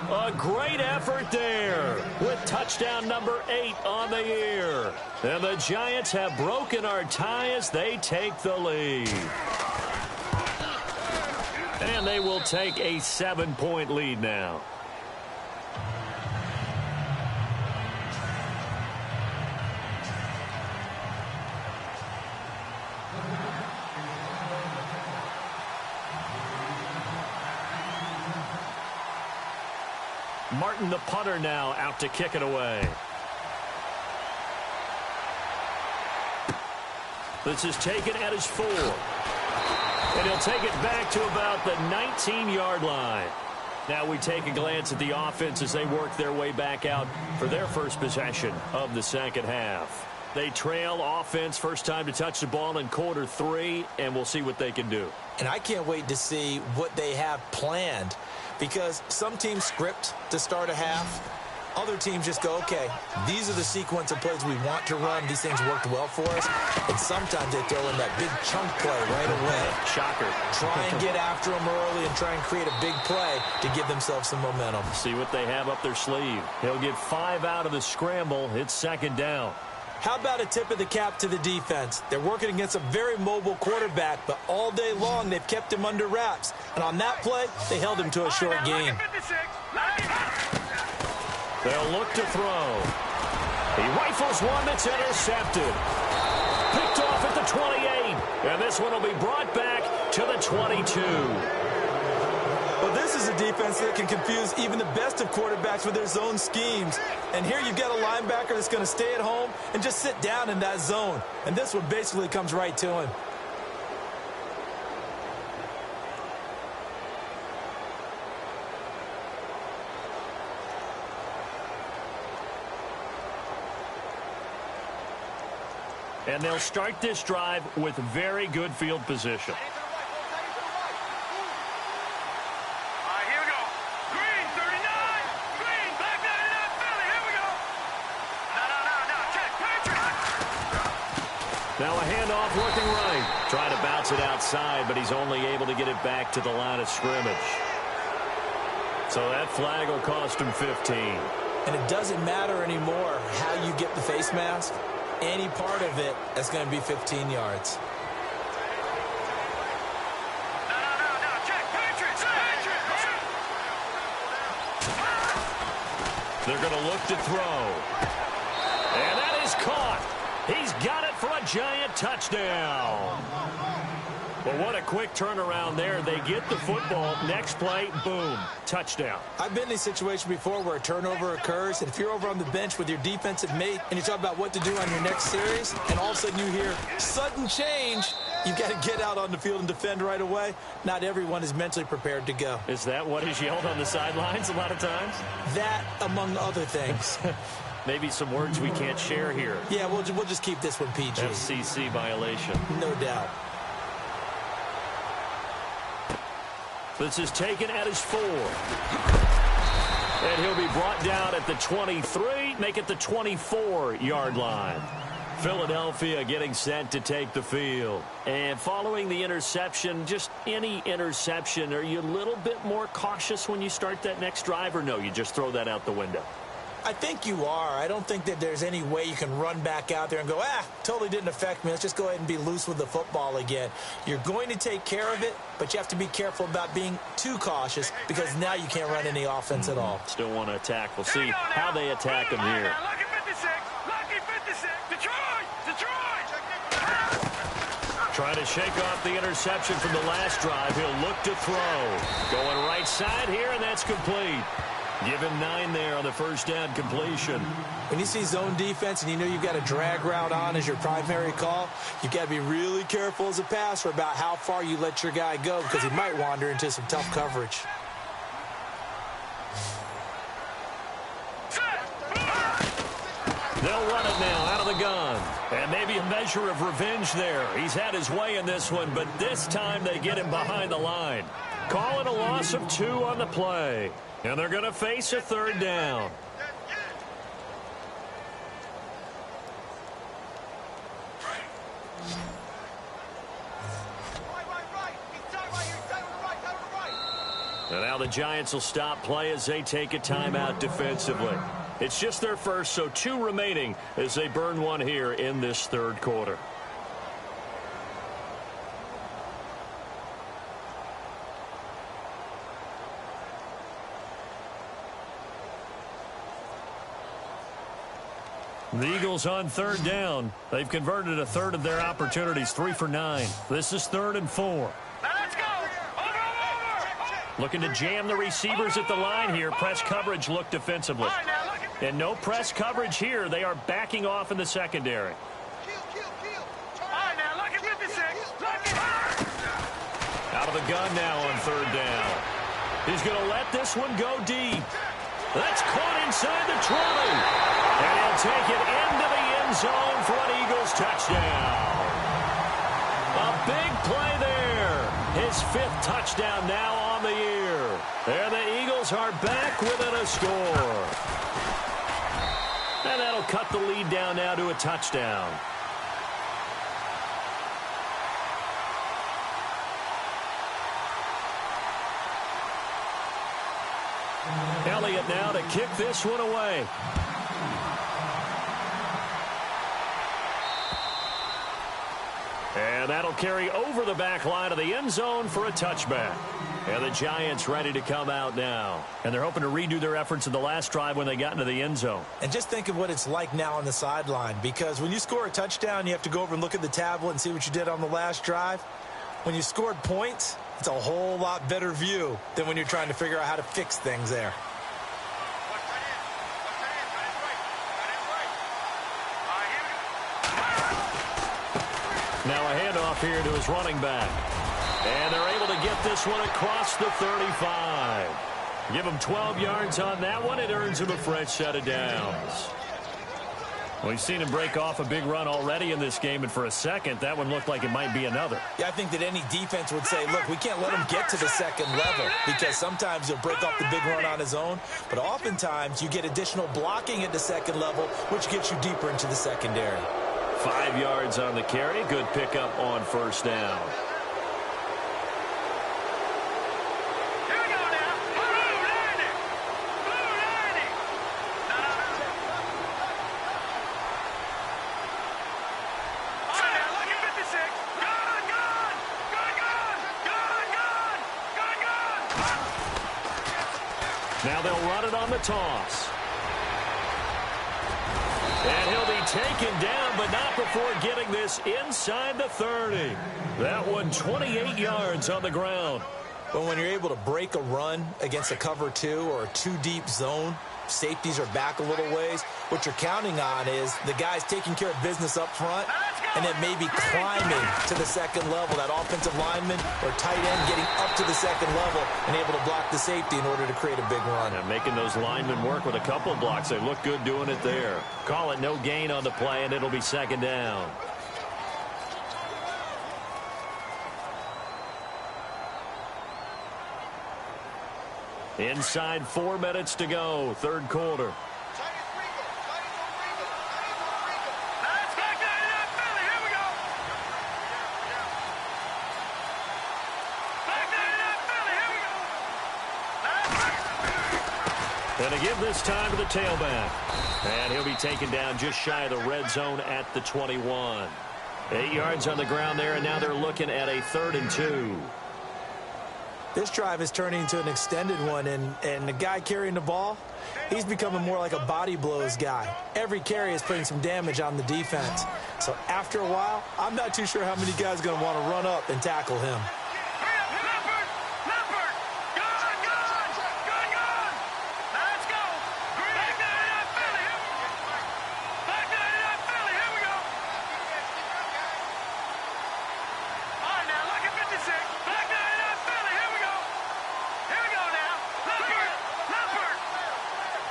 A great effort there with touchdown number 8 on the year. And the Giants have broken our tie as they take the lead. And they will take a 7-point lead now. Martin, the punter, now out to kick it away. This is taken at his 4. And he'll take it back to about the 19-yard line. Now we take a glance at the offense as they work their way back out for their first possession of the second half. They trail offense, first time to touch the ball in quarter 3, and we'll see what they can do. And I can't wait to see what they have planned, because some teams script to start a half. Other teams just go, okay, these are the sequence of plays we want to run. These things worked well for us. And sometimes they throw in that big chunk play right away. Shocker. Try and get after them early and try and create a big play to give themselves some momentum. See what they have up their sleeve. He'll get 5 out of the scramble. It's second down. How about a tip of the cap to the defense? They're working against a very mobile quarterback, but all day long they've kept him under wraps. And on that play, they held him to a short gain. They'll look to throw. He rifles one that's intercepted. Picked off at the 28. And this one will be brought back to the 22. Well, this is a defense that can confuse even the best of quarterbacks with their zone schemes. And here you've got a linebacker that's going to stay at home and just sit down in that zone. And this one basically comes right to him. And they'll start this drive with very good field position. Now a handoff working right. Trying to bounce it outside, but he's only able to get it back to the line of scrimmage. So that flag will cost him 15. And it doesn't matter anymore how you get the face mask. Any part of it is going to be 15 yards. They're going to look to throw. And that is caught. He's got it for a giant touchdown. Well, what a quick turnaround there. They get the football. Next play, boom, touchdown. I've been in a situation before where a turnover occurs, and if you're over on the bench with your defensive mate and you talk about what to do on your next series, and all of a sudden you hear sudden change, You've got to get out on the field and defend right away. Not everyone is mentally prepared to go. Is that what is yelled on the sidelines a lot of times? That, among other things. Maybe some words we can't share here. Yeah, we'll just keep this one PG. FCC violation. No doubt. This is taken at his 4. And he'll be brought down at the 23, make it the 24-yard line. Philadelphia getting set to take the field. And following the interception, just any interception, are you a little bit more cautious when you start that next drive, or no, you just throw that out the window? I think you are. I don't think that there's any way you can run back out there and go, totally didn't affect me. Let's just go ahead and be loose with the football again. You're going to take care of it, but you have to be careful about being too cautious because now you can't run any offense at all. Still want to attack. We'll see how they attack him here. Lucky 56. Lucky 56. Detroit. Trying to shake off the interception from the last drive. He'll look to throw. Going right side here, and that's complete. Give him 9 there on the first down completion. When you see zone defense and you know you've got a drag route on as your primary call, you've got to be really careful as a passer about how far you let your guy go because he might wander into some tough coverage. They'll run it now out of the gun. And maybe a measure of revenge there. He's had his way in this one, but this time they get him behind the line. Call it a loss of 2 on the play. And they're going to face a 3rd down. And now the Giants will stop play as they take a timeout defensively. It's just their first, so 2 remaining as they burn 1 here in this 3rd quarter. The Eagles on 3rd down. They've converted a 1/3 of their opportunities, 3 for 9. This is 3rd and 4. Now let's go. Over. Looking to jam the receivers at the line here. Press coverage look defensively. And no press coverage here. They are backing off in the secondary. All right, now lucky 56. Out of the gun now on 3rd down. He's going to let this one go deep. That's caught inside the 20. And he'll take it into the end zone for an Eagles touchdown. A big play there. His 5th touchdown now on the year. And the Eagles are back within a score. And that'll cut the lead down now to a touchdown. Elliott now to kick this one away. And that'll carry over the back line of the end zone for a touchback. And the Giants ready to come out now. And they're hoping to redo their efforts in the last drive when they got into the end zone. And just think of what it's like now on the sideline. Because when you score a touchdown, you have to go over and look at the tablet and see what you did on the last drive. When you scored points, it's a whole lot better view than when you're trying to figure out how to fix things there. Now a handoff here to his running back. And they're able to get this one across the 35. Give him 12 yards on that one. It earns him a fresh set of downs. We've seen him break off a big run already in this game, and for a second, that one looked like it might be another. Yeah, I think that any defense would say, look, we can't let him get to the second level because sometimes he'll break off the big run on his own, but oftentimes you get additional blocking at the second level, which gets you deeper into the secondary. 5 yards on the carry. Good pickup on 1st down. Here we go now. Blue landing. Blue landing. All right, now lucky 56. Gun. Now they'll run it on the toss. And he'll be taken down, but not before getting this inside the 30. That one 28 yards on the ground. But when you're able to break a run against a cover 2 or a 2-deep zone, safeties are back a little ways. What you're counting on is the guys taking care of business up front and then maybe climbing to the second level. That offensive lineman or tight end getting up to the second level and able to block the safety in order to create a big run. And making those linemen work with a couple of blocks. They look good doing it there. Call it no gain on the play, and it'll be second down. Inside 4 minutes to go, third quarter. And to give this time to the tailback. And he'll be taken down just shy of the red zone at the 21. 8 yards on the ground there, and now they're looking at a 3rd and 2. This drive is turning into an extended one, and the guy carrying the ball, he's becoming more like a body blows guy. Every carry is putting some damage on the defense. So after a while, I'm not too sure how many guys are going to want to run up and tackle him.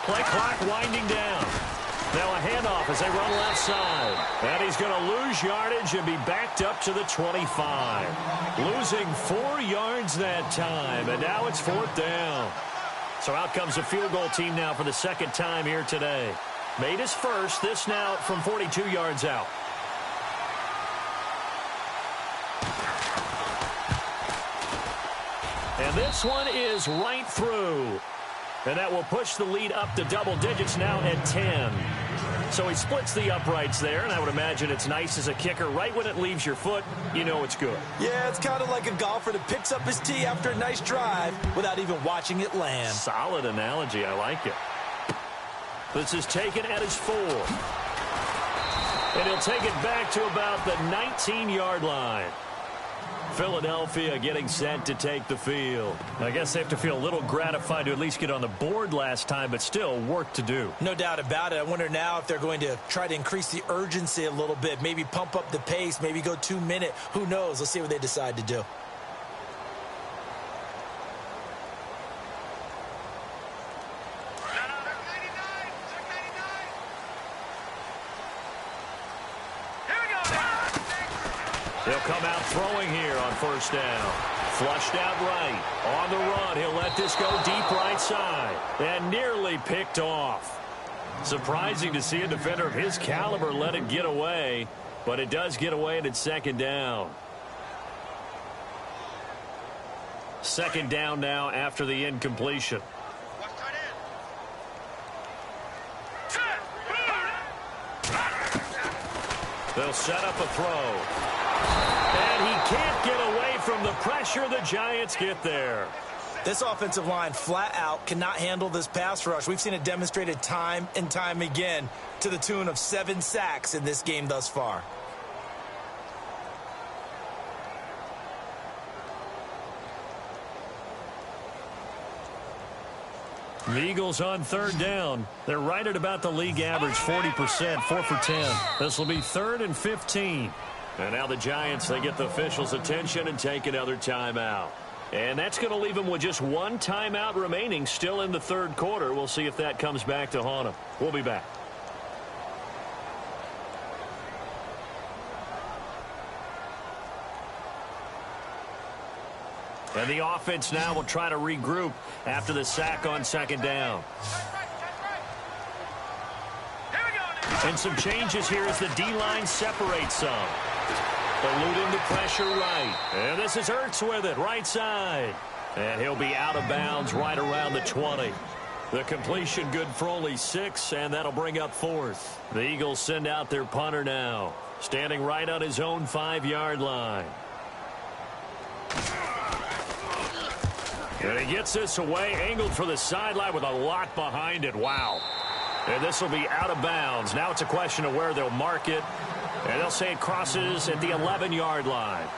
Play clock winding down. Now a handoff as they run left side. And he's going to lose yardage and be backed up to the 25. Losing 4 yards that time. And now it's 4th down. So out comes the field goal team now for the second time here today. Made his first. This now from 42 yards out. And this one is right through. And that will push the lead up to double digits now at 10. So he splits the uprights there, and I would imagine it's nice as a kicker. Right when it leaves your foot, you know it's good. Yeah, it's kind of like a golfer that picks up his tee after a nice drive without even watching it land. Solid analogy. I like it. This is taken at his 4. And he'll take it back to about the 19-yard line. Philadelphia getting set to take the field. I guess they have to feel a little gratified to at least get on the board last time, but still work to do. No doubt about it. I wonder now if they're going to try to increase the urgency a little bit, maybe pump up the pace, maybe go 2-minute. Who knows? Let's see what they decide to do. He'll come out throwing here on first down. Flushed out right. On the run, he'll let this go deep right side. And nearly picked off. Surprising to see a defender of his caliber let it get away. But it does get away and it's second down. Second down now after the incompletion. They'll set up a throw. And he can't get away from the pressure. The Giants get there. This offensive line flat out cannot handle this pass rush. We've seen it demonstrated time and time again to the tune of 7 sacks in this game thus far. The Eagles on third down. They're right at about the league average, 40%, 4 for 10. This will be 3rd and 15. And now the Giants, they get the officials' attention and take another timeout. And that's going to leave them with just 1 timeout remaining still in the third quarter. We'll see if that comes back to haunt them. We'll be back. And the offense now will try to regroup after the sack on second down. And some changes here as the D-line separates some. Eluding the pressure right. And this is Ertz with it, right side. And he'll be out of bounds right around the 20. The completion good for only 6, and that'll bring up 4th. The Eagles send out their punter now. Standing right on his own 5-yard line. And he gets this away, angled for the sideline with a lot behind it. Wow. And this will be out of bounds. Now it's a question of where they'll mark it. And they'll say it crosses at the 11-yard line.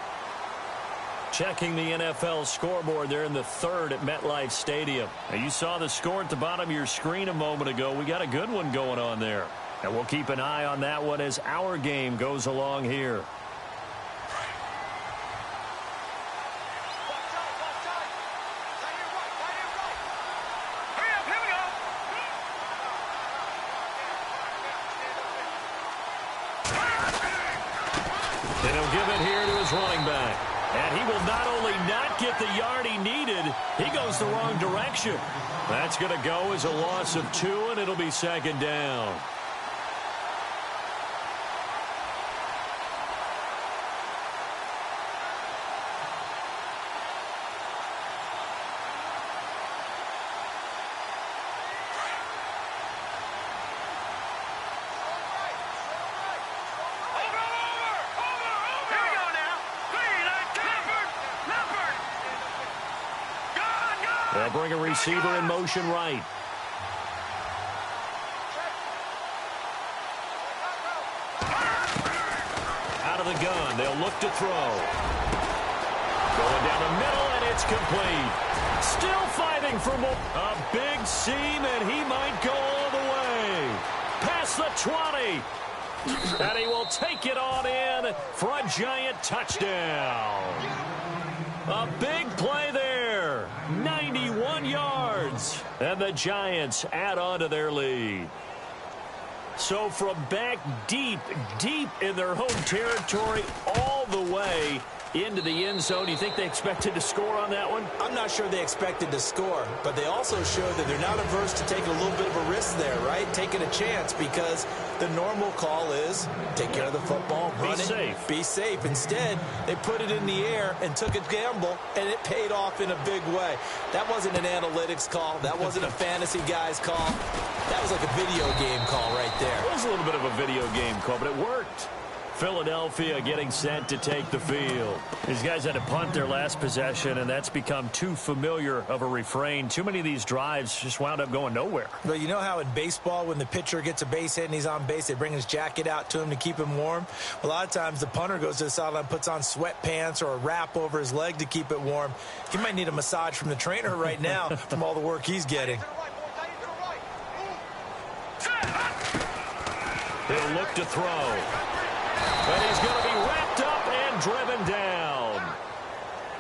Checking the NFL scoreboard there in the third at MetLife Stadium. Now, you saw the score at the bottom of your screen a moment ago. We got a good one going on there. And we'll keep an eye on that one as our game goes along here. And he'll give it here to his running back. And he will not only not get the yard he needed, he goes the wrong direction. That's going to go as a loss of 2, and it'll be second down. They'll bring a receiver in motion right. Out of the gun, they'll look to throw. Going down the middle, and it's complete. Still fighting for more. A big seam, and he might go all the way. Past the 20. And he will take it on in for a giant touchdown. A big play there. 91 yards. And the Giants add on to their lead. So from back deep, deep in their home territory, all the way into the end zone, you think they expected to score on that one? I'm not sure they expected to score, but they also showed that they're not averse to taking a little bit of a risk there, right? Taking a chance, because the normal call is take care of the football, run it, be safe. Instead, they put it in the air and took a gamble, and it paid off in a big way. That wasn't an analytics call. That wasn't a fantasy guy's call. That was like a video game call right there. It was a little bit of a video game call, but it worked. Philadelphia getting set to take the field. These guys had to punt their last possession, and that's become too familiar of a refrain. Too many of these drives just wound up going nowhere. Well, you know how in baseball, when the pitcher gets a base hit and he's on base, they bring his jacket out to him to keep him warm? A lot of times the punter goes to the sideline, puts on sweatpants or a wrap over his leg to keep it warm. He might need a massage from the trainer right now from all the work he's getting. He'll look to throw. And he's going to be wrapped up and driven down.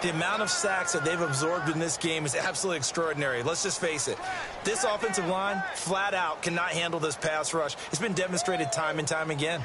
The amount of sacks that they've absorbed in this game is absolutely extraordinary. Let's just face it. This offensive line, flat out, cannot handle this pass rush. It's been demonstrated time and time again.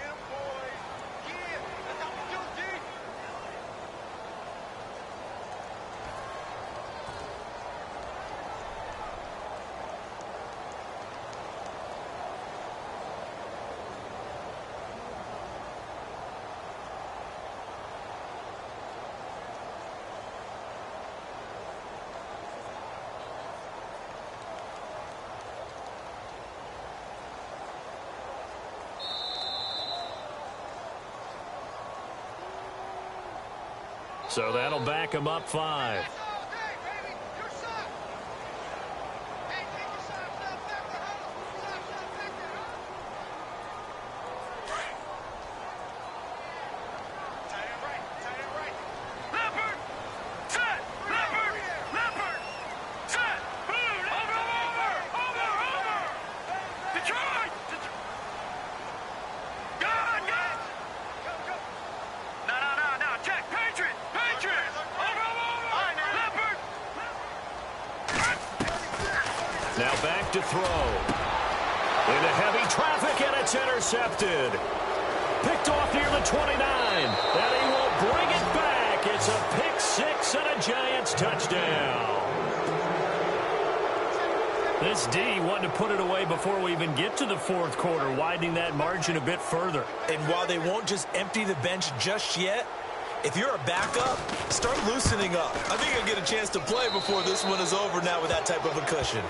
So that'll back him up 5. Now back to throw. Into heavy traffic, and it's intercepted. Picked off near the 29. And he will bring it back. It's a pick 6 and a Giants touchdown. This D wanted to put it away before we even get to the fourth quarter, widening that margin a bit further. And while they won't just empty the bench just yet, if you're a backup, start loosening up. I think you'll get a chance to play before this one is over now with that type of a cushion.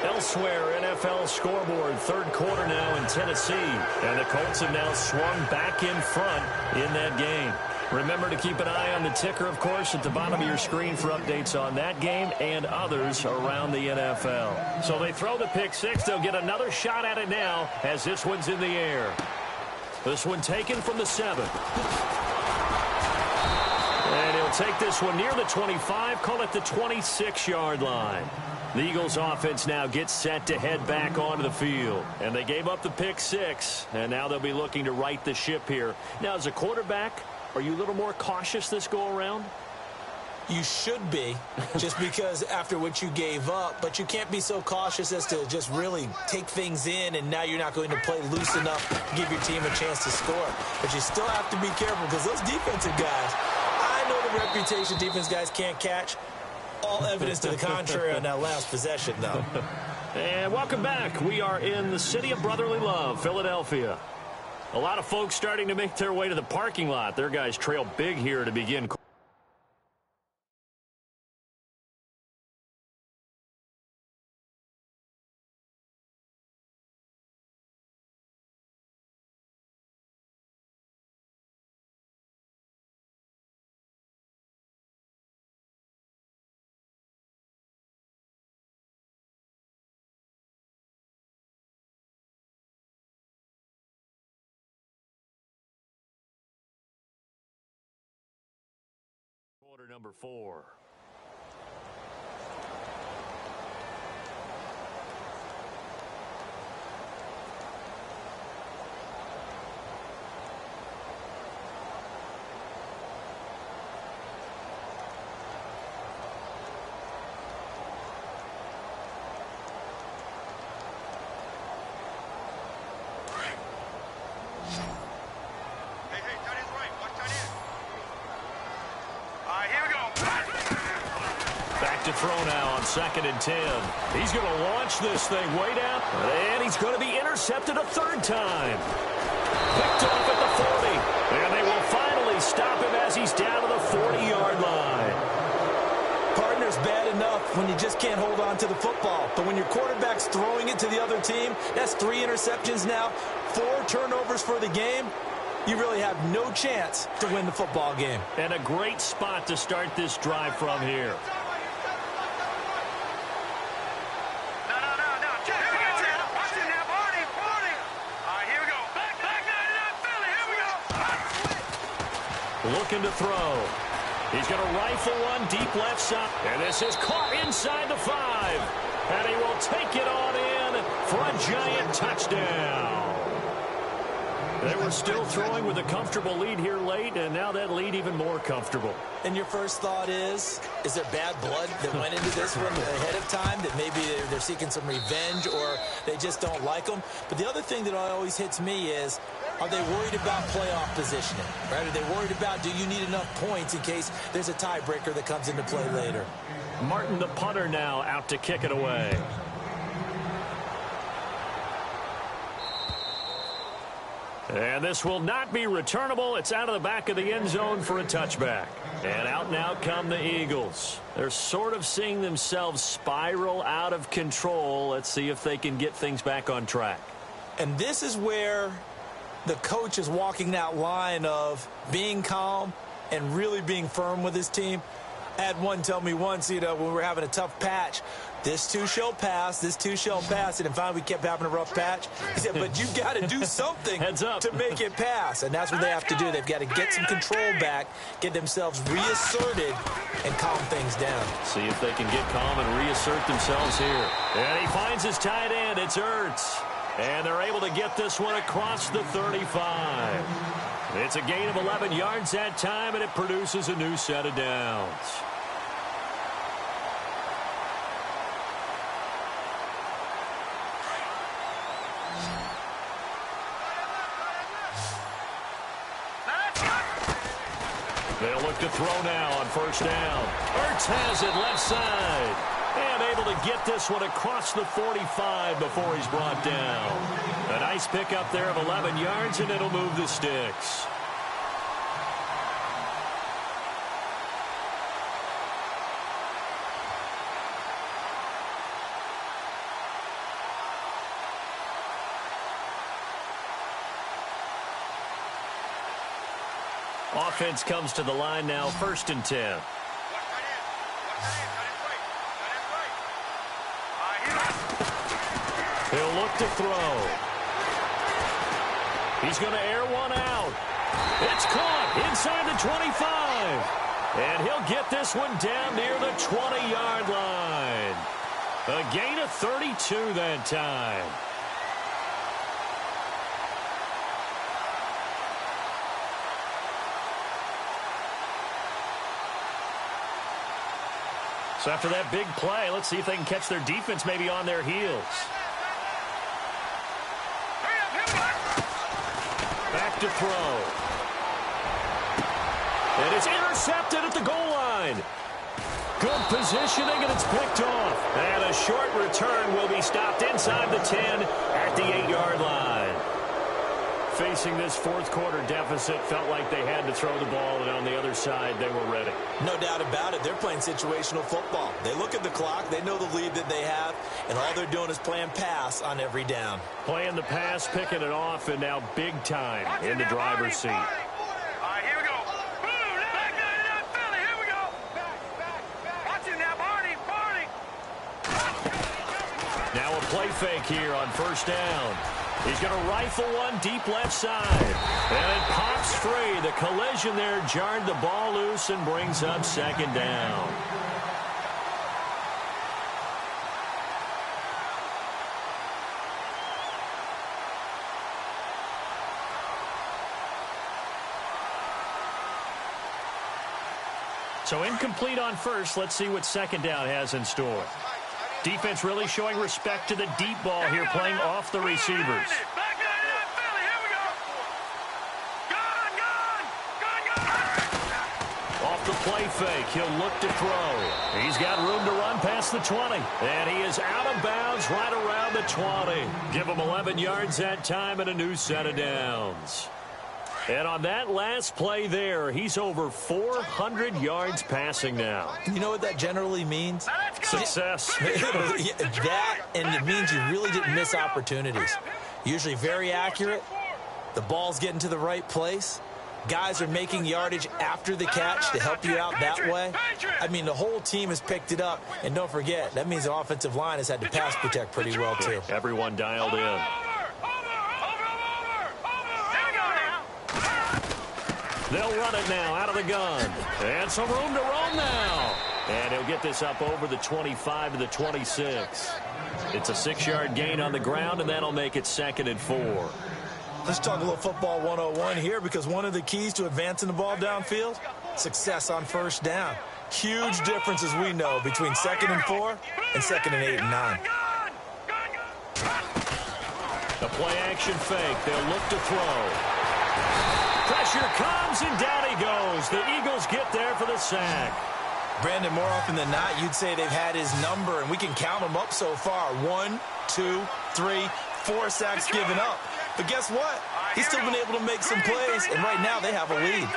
Elsewhere, NFL scoreboard, third quarter now in Tennessee. And the Colts have now swung back in front in that game. Remember to keep an eye on the ticker, of course, at the bottom of your screen for updates on that game and others around the NFL. So they throw the pick 6. They'll get another shot at it now as this one's in the air. This one taken from the 7. And he'll They'll take this one near the 25, call it the 26-yard line. The Eagles offense now gets set to head back onto the field. And they gave up the pick 6, and now they'll be looking to right the ship here. Now, as a quarterback, are you a little more cautious this go-around? You should be, just because after what you gave up. But you can't be so cautious as to just really take things in, and now you're not going to play loose enough to give your team a chance to score. But you still have to be careful because those defensive guys, I know the reputation defense guys can't catch. All evidence to the contrary on that last possession, though. And welcome back. We are in the city of brotherly love, Philadelphia. A lot of folks starting to make their way to the parking lot. Their guys trail big here to begin. Quarter number 4. To throw now on 2nd and 10. He's going to launch this thing way down, and he's going to be intercepted a 3rd time. Picked off at the 40, and they will finally stop him as he's down to the 40-yard line. Partner's bad enough when you just can't hold on to the football. But when your quarterback's throwing it to the other team, that's 3 interceptions now, 4 turnovers for the game. You really have no chance to win the football game. And a great spot to start this drive from here. Looking to throw. He's going to rifle one deep left side. And this is caught inside the 5. And he will take it on in for a giant touchdown. They were still throwing with a comfortable lead here late, and now that lead even more comfortable. And your first thought is there bad blood that went into this one ahead of time, that maybe they're seeking some revenge or they just don't like them? But the other thing that always hits me is, are they worried about playoff positioning? Right? Are they worried about, do you need enough points in case there's a tiebreaker that comes into play later? Martin, the punter, now out to kick it away. And this will not be returnable. It's out of the back of the end zone for a touchback. And out now come the Eagles. They're sort of seeing themselves spiral out of control. Let's see if they can get things back on track. And this is where the coach is walking that line of being calm and really being firm with his team. I had one tell me once, when we were having a tough patch, this too shall pass, this too shall pass. And finally we kept having a rough patch. He said, but you've got to do something to make it pass. And that's what they have to do. They've got to get some control back, get themselves reasserted, and calm things down. See if they can get calm and reassert themselves here. And he finds his tight end. It's Ertz. And they're able to get this one across the 35. It's a gain of 11 yards that time, and it produces a new set of downs. They'll look to throw now on 1st down. Ertz has it left side. And able to get this one across the 45 before he's brought down. A nice pickup there of 11 yards, and it'll move the sticks. Offense comes to the line now, 1st and 10. He'll look to throw. He's going to air one out. It's caught inside the 25. And he'll get this one down near the 20-yard line. A gain of 32 that time. So after that big play, let's see if they can catch their defense maybe on their heels. Back to throw. And it's intercepted at the goal line. Good positioning, and it's picked off. And a short return will be stopped inside the 10 at the 8-yard line. Facing this fourth quarter deficit, felt like they had to throw the ball, and on the other side, they were ready. No doubt about it. They're playing situational football. They look at the clock, they know the lead that they have, and all they're doing is playing pass on every down. Playing the pass, picking it off, and now big time in the driver's seat. All right, here we go. Back, Philly, here we go. Back. Watch it now, Barney. Now a play fake here on first down. He's going to rifle one deep left side. And it pops free. The collision there jarred the ball loose and brings up second down. So incomplete on first. Let's see what second down has in store. Defense really showing respect to the deep ball here, playing off the receivers. Off the play fake, he'll look to throw. He's got room to run past the 20. And he is out of bounds right around the 20. Give him 11 yards that time and a new set of downs. And on that last play there, he's over 400 yards passing now. You know what that generally means? Success. That, and it means you really didn't miss opportunities. Usually very accurate. The ball's getting to the right place. Guys are making yardage after the catch to help you out that way. I mean, the whole team has picked it up. And don't forget, that means the offensive line has had to pass protect pretty well, too. Everyone dialed in. They'll run it now out of the gun. And some room to roam now. And he'll get this up over the 25 to the 26. It's a 6-yard gain on the ground, and that'll make it 2nd and 4. Let's talk a little football 101 here, because one of the keys to advancing the ball downfield, success on first down. Huge difference, as we know, between 2nd and 4 and 2nd and 8 and 9. The play action fake. They'll look to throw. Pressure comes, and down he goes. The Eagles get there for the sack. Brandon, more often than not, you'd say they've had his number, and we can count them up so far. 1, 2, 3, 4 sacks given up. But guess what? He's still been able to make some plays, and right now they have a lead.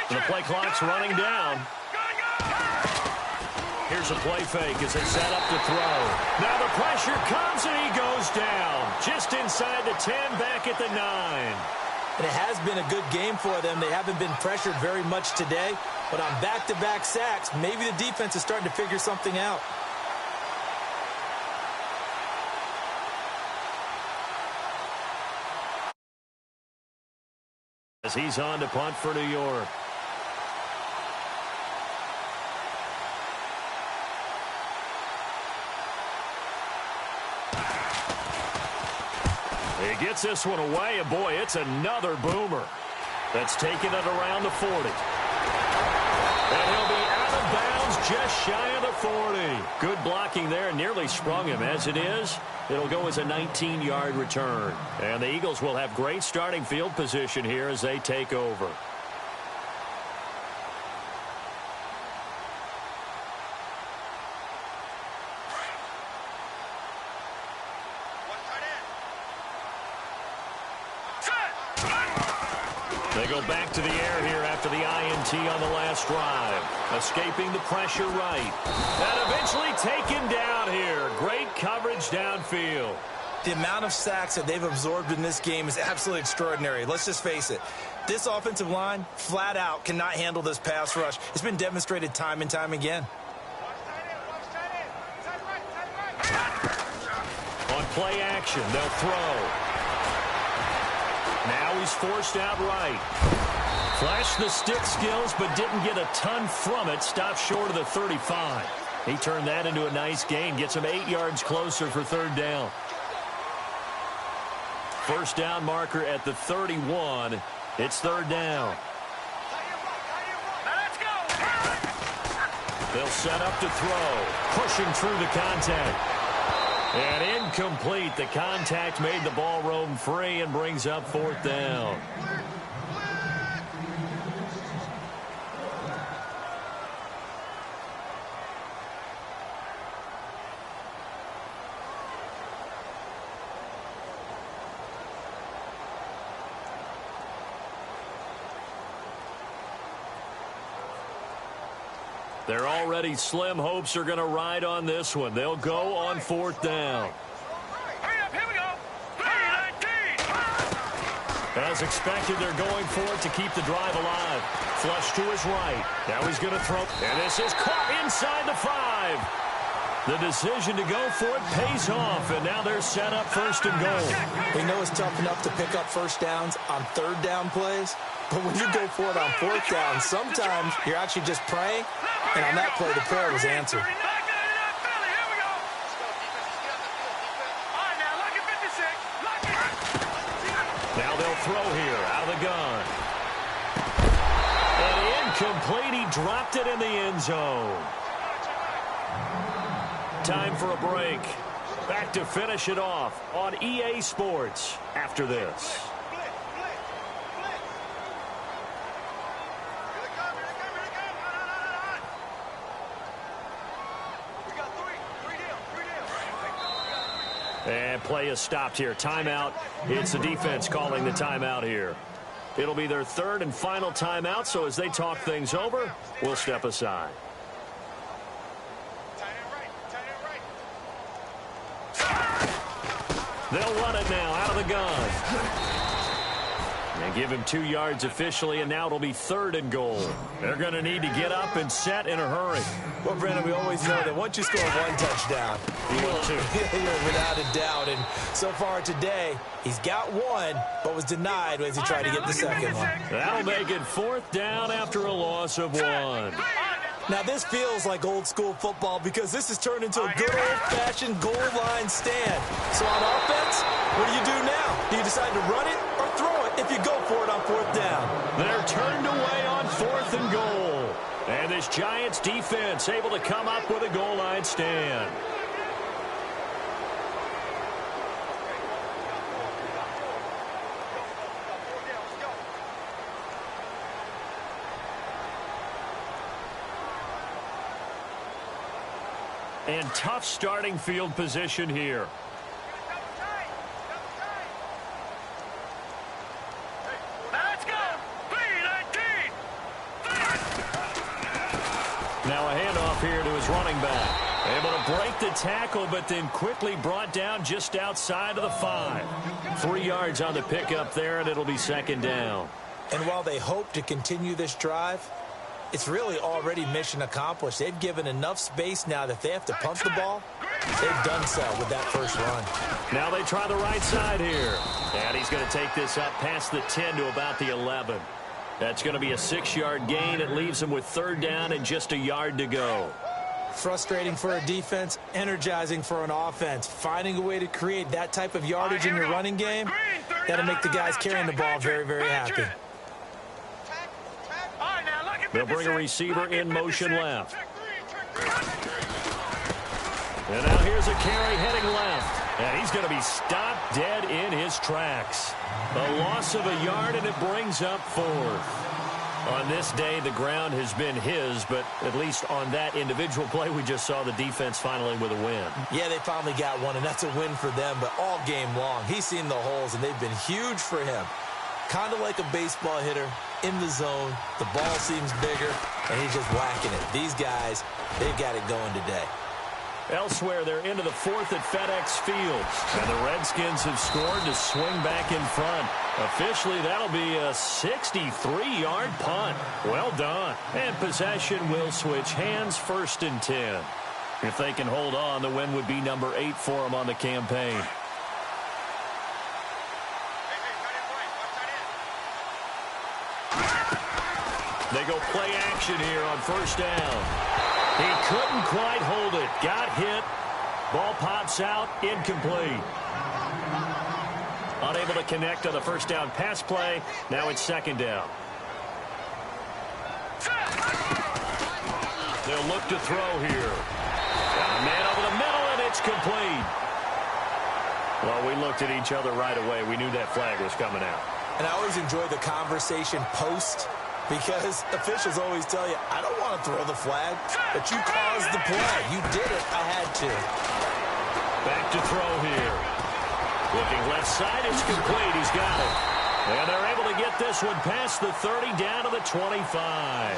The play clock's running down. Here's a play fake as they set up to throw. Now the pressure comes, and he goes down. Just inside the 10, back at the 9. And it has been a good game for them. They haven't been pressured very much today. But on back-to-back sacks, maybe the defense is starting to figure something out. As he's on to punt for New York. He gets this one away, and boy, it's another boomer. That's taken it around the 40. And he'll be out of bounds just shy of the 40. Good blocking there, nearly sprung him. As it is, it'll go as a 19-yard return. And the Eagles will have great starting field position here as they take over. They go back to the air here after the INT on the last drive. Escaping the pressure right. And eventually taken down here. Great coverage downfield. The amount of sacks that they've absorbed in this game is absolutely extraordinary. Let's just face it. This offensive line, flat out, cannot handle this pass rush. It's been demonstrated time and time again. On play action, they'll throw. Now he's forced out right. Flashed the stick skills, but didn't get a ton from it. Stopped short of the 35. He turned that into a nice gain. Gets him 8 yards closer for third down. First down marker at the 31. It's third down. They'll set up to throw. Pushing through the contact. And incomplete. The contact made the ball roam free and brings up fourth down. Their already slim hopes are going to ride on this one. They'll go on fourth down. Hurry up, here we go. 3-19. As expected, they're going for it to keep the drive alive. Flush to his right. Now he's going to throw. And this is caught inside the 5. The decision to go for it pays off, and now they're set up first and goal. We know it's tough enough to pick up first downs on third down plays, but when you go for it on fourth down, sometimes you're actually just praying, and on that play, the prayer was answered. Now they'll throw here out of the gun. And incomplete. He dropped it in the end zone. Time for a break. Back to finish it off on EA Sports after this. And play is stopped here. Timeout. It's the defense calling the timeout here. It'll be their third and final timeout, so as they talk things over, we'll step aside. They'll run it now out of the gun. And give him 2 yards officially, and now it'll be third and goal. They're going to need to get up and set in a hurry. Well, Brandon, we always know that once you score one touchdown, you will too. Without a doubt. And so far today, he's got one, but was denied as he tried to get the second one. That'll make it fourth down after a loss of 1. Now, this feels like old-school football because this has turned into a good old-fashioned goal line stand. So on offense, what do you do now? Do you decide to run it or throw it if you go for it on fourth down? They're turned away on fourth and goal. And this Giants defense able to come up with a goal line stand. And tough starting field position here. Let's go. 3-19. Now a handoff here to his running back. Able to break the tackle, but then quickly brought down just outside of the 5. 3 yards on the pickup there, and it'll be second down. And while they hope to continue this drive, it's really already mission accomplished. They've given enough space now that if they have to punt the ball, they've done so with that first run. Now they try the right side here. And he's going to take this up past the 10 to about the 11. That's going to be a 6-yard gain. It leaves him with third down and just a yard to go. Frustrating for a defense, energizing for an offense. Finding a way to create that type of yardage in your running game, that'll make the guys carrying the ball very, very happy. They'll bring a receiver in motion left. And now here's a carry heading left. And he's going to be stopped dead in his tracks. A loss of a yard, and it brings up fourth. On this day, the ground has been his, but at least on that individual play, we just saw the defense finally with a win. Yeah, they finally got one, and that's a win for them, but all game long, he's seen the holes, and they've been huge for him. Kind of like a baseball hitter in the zone. The ball seems bigger, and he's just whacking it. These guys, they've got it going today. Elsewhere, they're into the fourth at FedEx Field. And the Redskins have scored to swing back in front. Officially, that'll be a 63-yard punt. Well done. And possession will switch hands, 1st and 10. If they can hold on, the win would be number 8 for them on the campaign. They go play action here on 1st down. He couldn't quite hold it. Got hit. Ball pops out. Incomplete. Unable to connect on the 1st down pass play. Now it's 2nd down. They'll look to throw here. Got a man over the middle, and it's complete. Well, we looked at each other right away. We knew that flag was coming out. And I always enjoy the conversation post, because officials always tell you, I don't want to throw the flag, but you caused the play. You did it. I had to. Back to throw here. Looking left side. It's complete. He's got it. And they're able to get this one past the 30 down to the 25.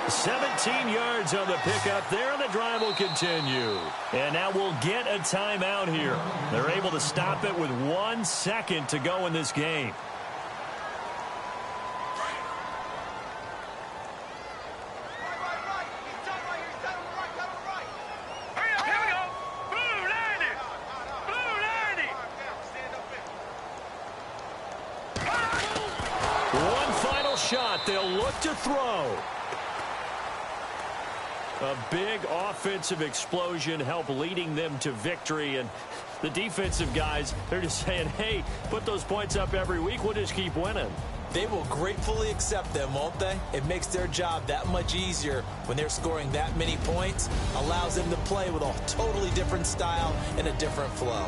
17 yards on the pickup there, and the drive will continue. And now we'll get a timeout here. They're able to stop it with 1 second to go in this game. One final shot. They'll look to throw. A big offensive explosion helped leading them to victory. And the defensive guys, they're just saying, hey, put those points up every week. We'll just keep winning. They will gratefully accept them, won't they? It makes their job that much easier when they're scoring that many points. Allows them to play with a totally different style and a different flow.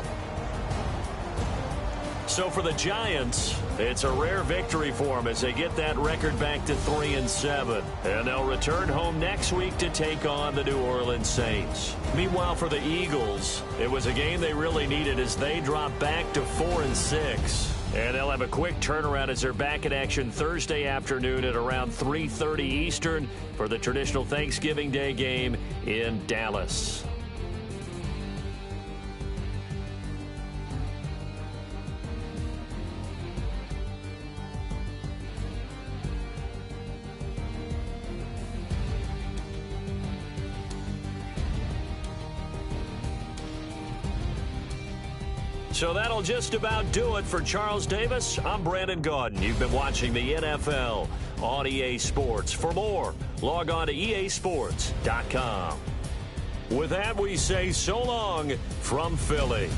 So for the Giants, it's a rare victory for them as they get that record back to 3-7. And they'll return home next week to take on the New Orleans Saints. Meanwhile, for the Eagles, it was a game they really needed as they drop back to 4-6. And they'll have a quick turnaround as they're back in action Thursday afternoon at around 3:30 Eastern for the traditional Thanksgiving Day game in Dallas. So that'll just about do it for Charles Davis. I'm Brandon Gaudin. You've been watching the NFL on EA Sports. For more, log on to easports.com. With that, we say so long from Philly.